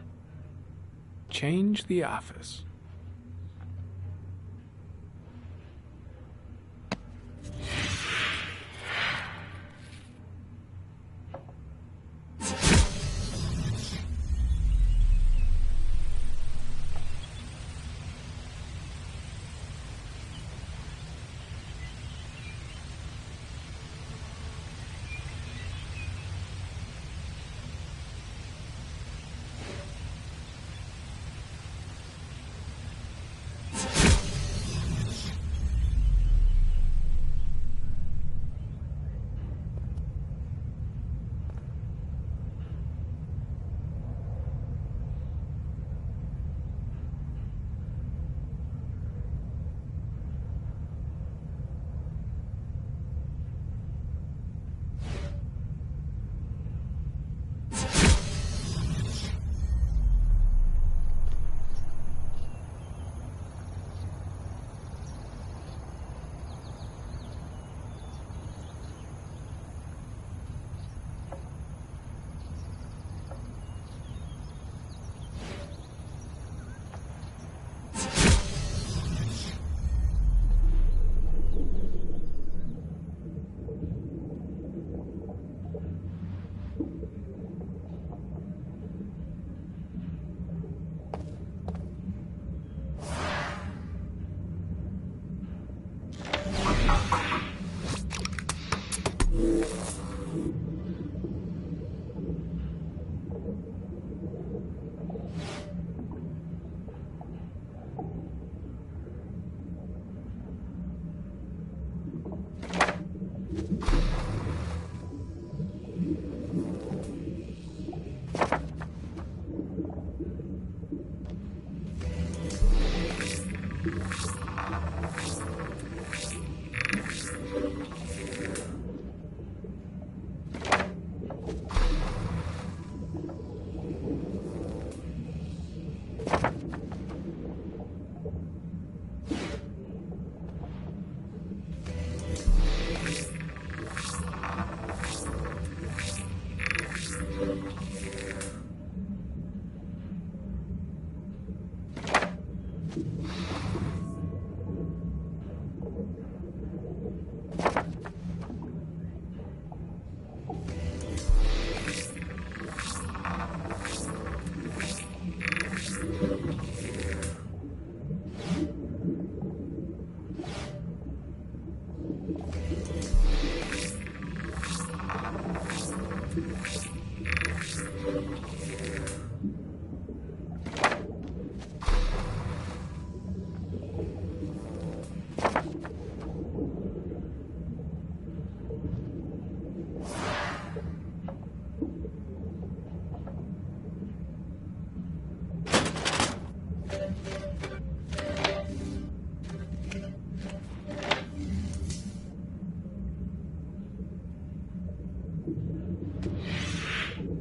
Change the office.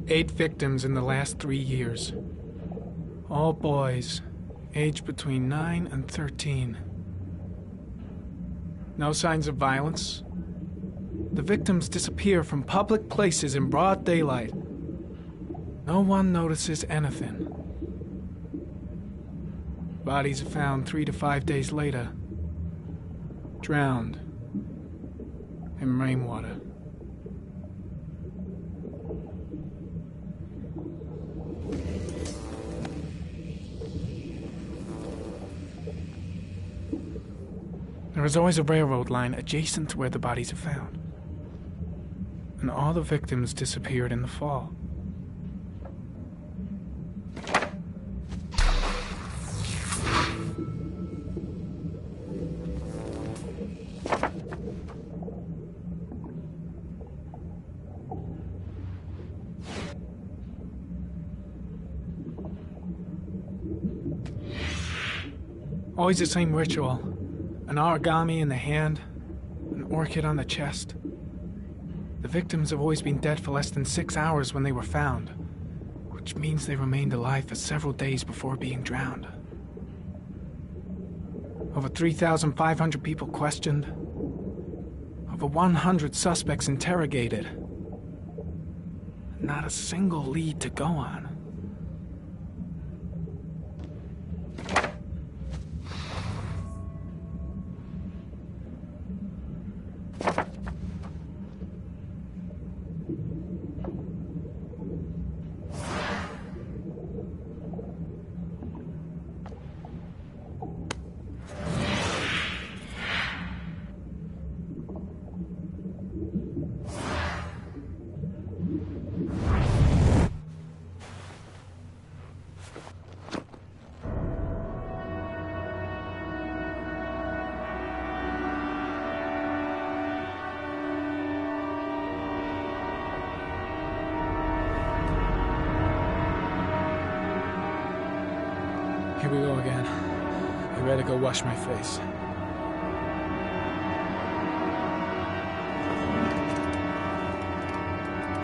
Eight victims in the last 3 years. All boys, aged between 9 and 13. No signs of violence. The victims disappear from public places in broad daylight. No one notices anything. Bodies are found 3 to 5 days later, drowned in rainwater. There is always a railroad line adjacent to where the bodies are found. And all the victims disappeared in the fall. Always the same ritual. An origami in the hand, an orchid on the chest. The victims have always been dead for less than 6 hours when they were found, which means they remained alive for several days before being drowned. Over 3,500 people questioned. Over 100 suspects interrogated. Not a single lead to go on. we go again. I better go wash my face.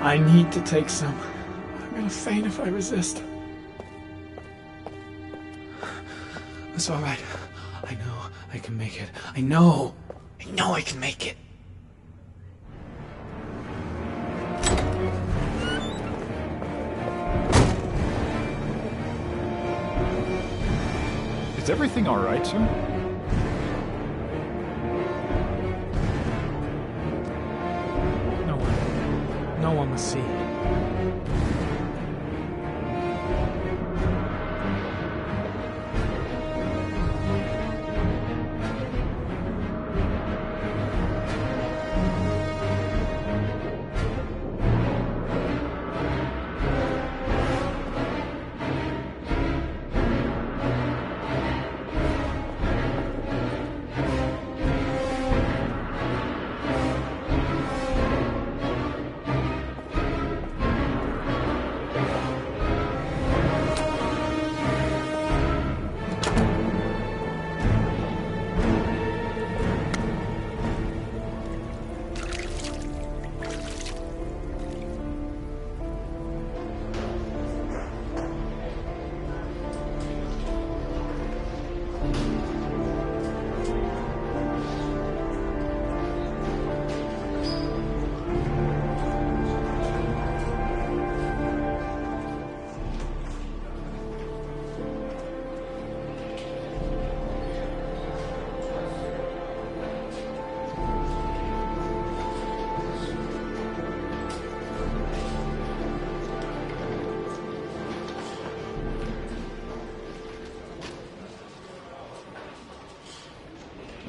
I need to take some. I'm gonna faint if I resist. It's all right. I know I can make it. I know I can make it. Is everything all right, sir? No one must see.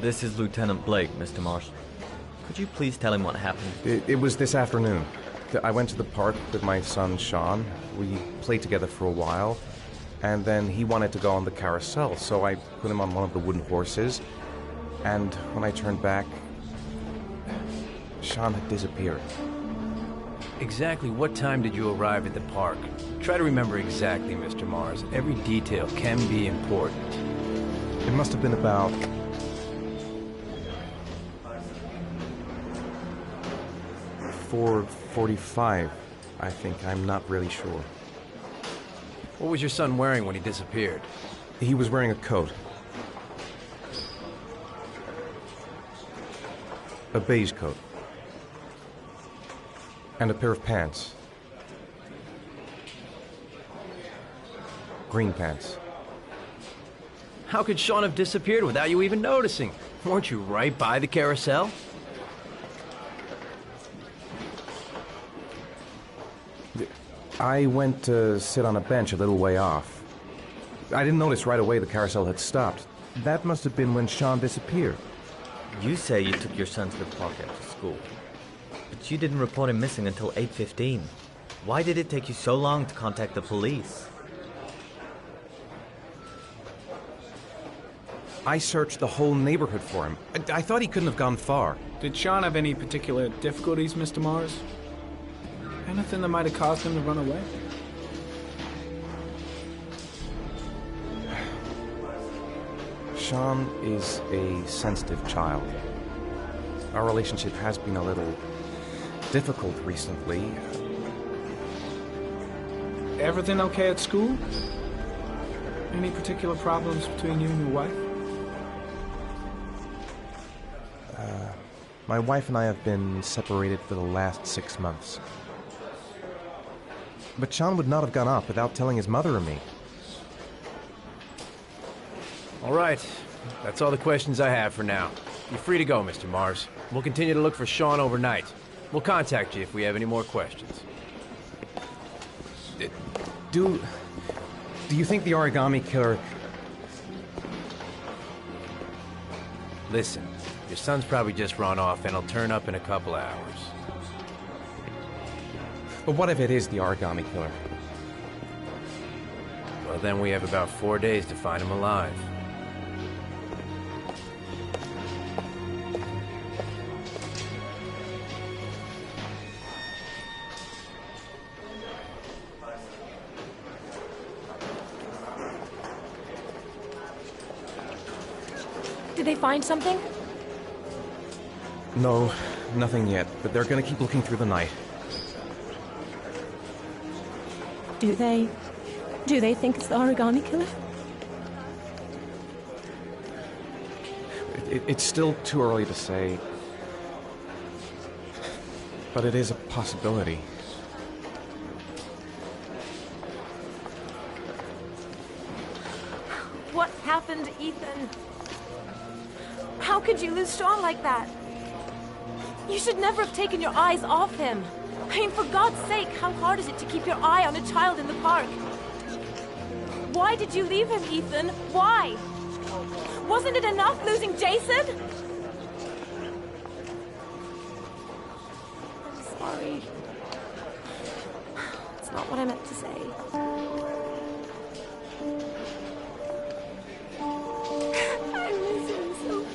This is Lieutenant Blake, Mr. Marshall. Could you please tell him what happened? It was this afternoon. I went to the park with my son, Sean. We played together for a while, and then he wanted to go on the carousel, so I put him on one of the wooden horses, and when I turned back, Sean had disappeared. Exactly what time did you arrive at the park? Try to remember exactly, Mr. Mars. Every detail can be important. It must have been about 4:45, I think. I'm not really sure. What was your son wearing when he disappeared? He was wearing a coat. A beige coat. And a pair of pants. Green pants. How could Sean have disappeared without you even noticing? Weren't you right by the carousel? I went to sit on a bench a little way off. I didn't notice right away the carousel had stopped. That must have been when Sean disappeared. You say you took your son to the park after school, but you didn't report him missing until 8:15. Why did it take you so long to contact the police? I searched the whole neighborhood for him. I thought he couldn't have gone far. Did Sean have any particular difficulties, Mr. Mars? Anything that might have caused him to run away? Sean is a sensitive child. Our relationship has been a little difficult recently. Everything okay at school? Any particular problems between you and your wife? My wife and I have been separated for the last 6 months. But Sean would not have gone off without telling his mother or me. All right. That's all the questions I have for now. You're free to go, Mr. Mars. We'll continue to look for Sean overnight. We'll contact you if we have any more questions. Do you think the Origami Killer... Listen, your son's probably just run off and he'll turn up in a couple hours. But what if it is the Origami Killer? Well, then we have about 4 days to find him alive. they find something? No, nothing yet, but they're gonna keep looking through the night. Do they think it's the Origami Killer? It's still too early to say, but it is a possibility. What happened, Ethan? How could you lose Sean like that? You should never have taken your eyes off him. I mean, for God's sake, how hard is it to keep your eye on a child in the park? Why did you leave him, Ethan? Why? Wasn't it enough losing Jason? I'm sorry. It's not what I meant to say. I miss him so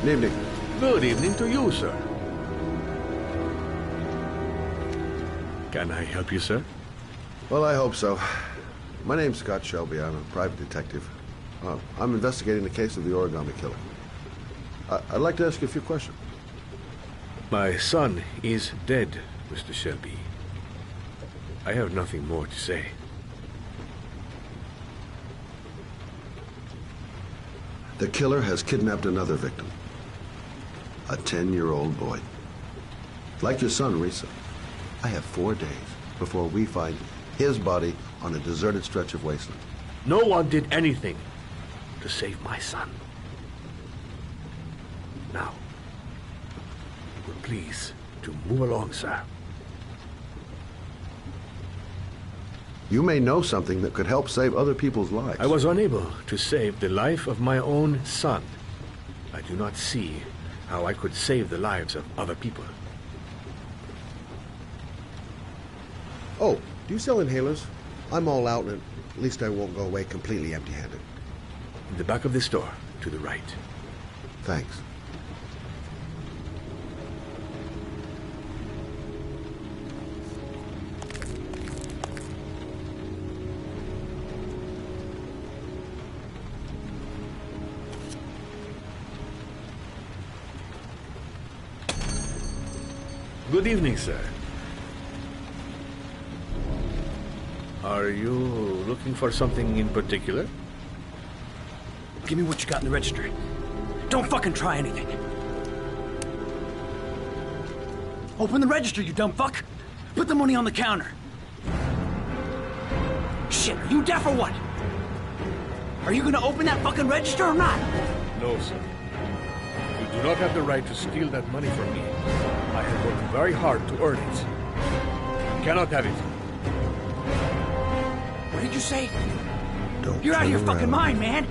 Good evening. Good evening to you, sir. Can I help you, sir? Well, I hope so. My name's Scott Shelby. I'm a private detective. I'm investigating the case of the Origami Killer. I'd like to ask you a few questions. My son is dead, Mr. Shelby. I have nothing more to say. The killer has kidnapped another victim. A 10-year-old boy. Like your son, Risa, I have 4 days before we find his body on a deserted stretch of wasteland. No one did anything to save my son. Now, you will please to move along, sir. You may know something that could help save other people's lives. I was unable to save the life of my own son. I do not see how I could save the lives of other people. Oh, do you sell inhalers? I'm all out, and at least I won't go away completely empty-handed. In the back of the store, to the right. Thanks. Good evening, sir. Are you looking for something in particular? Give me what you got in the register. Don't fucking try anything. Open the register, you dumb fuck. Put the money on the counter. Shit, are you deaf or what? Are you gonna open that fucking register or not? No, sir. You do not have the right to steal that money from me. I have worked very hard to earn it. You cannot have it. What did you say? You're out of your fucking mind, man.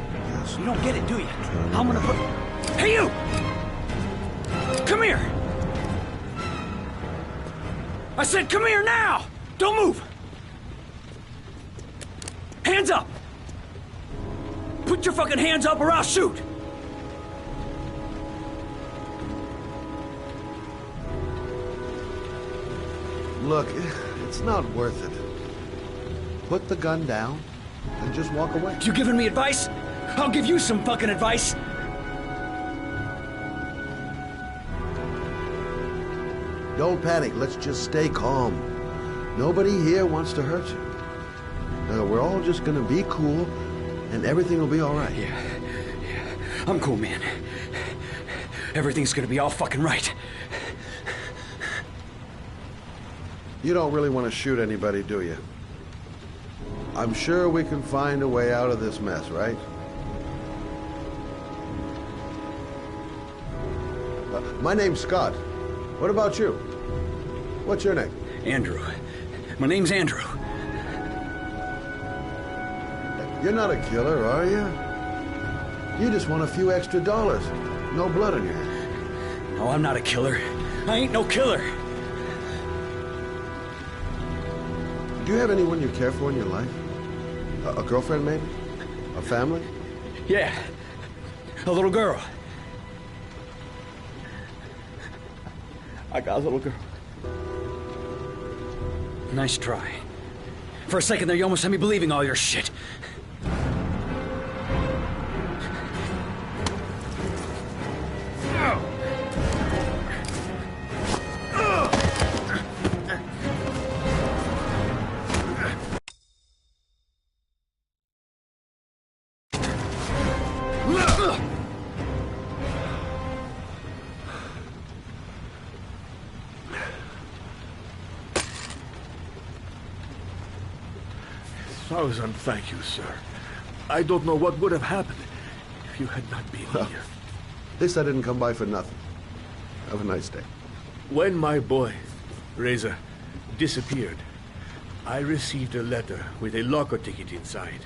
You don't get it, do you? I'm gonna put... Hey, you! Come here! I said come here now! Don't move! Hands up! Put your fucking hands up or I'll shoot! Look, it's not worth it. Put the gun down and just walk away. You giving me advice? I'll give you some fucking advice. Don't panic. Let's just stay calm. Nobody here wants to hurt you. We're all just gonna be cool, and everything will be all right. Yeah. I'm cool, man. everything's gonna be all fucking right. You don't really want to shoot anybody, do you? I'm sure we can find a way out of this mess, right? My name's Scott. What about you? What's your name? Andrew. My name's Andrew. You're not a killer, are you? You just want a few extra dollars. No blood on your hands. No, I'm not a killer. I ain't no killer. Do you have anyone you care for in your life? A girlfriend, maybe? A family? Yeah. A little girl. I got a little girl. Nice try. For a second there, you almost had me believing all your shit. Thousand thank you, sir. I don't know what would have happened if you had not been here. At least I didn't come by for nothing. Have a nice day. When my boy, Reza, disappeared, I received a letter with a locker ticket inside.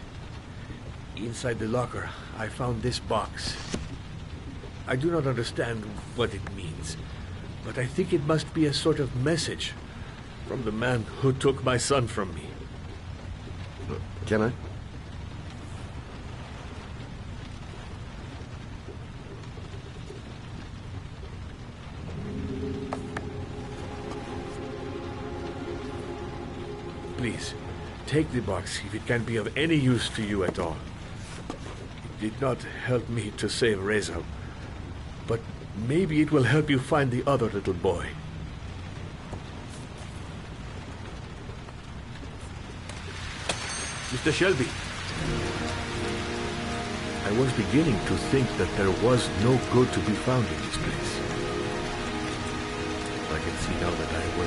Inside the locker, I found this box. I do not understand what it means, but I think it must be a sort of message from the man who took my son from me. Can I? Please, take the box if it can be of any use to you at all. It did not help me to save Reza, but maybe it will help you find the other little boy. Mr. Shelby, I was beginning to think that there was no good to be found in this place. I can see now that I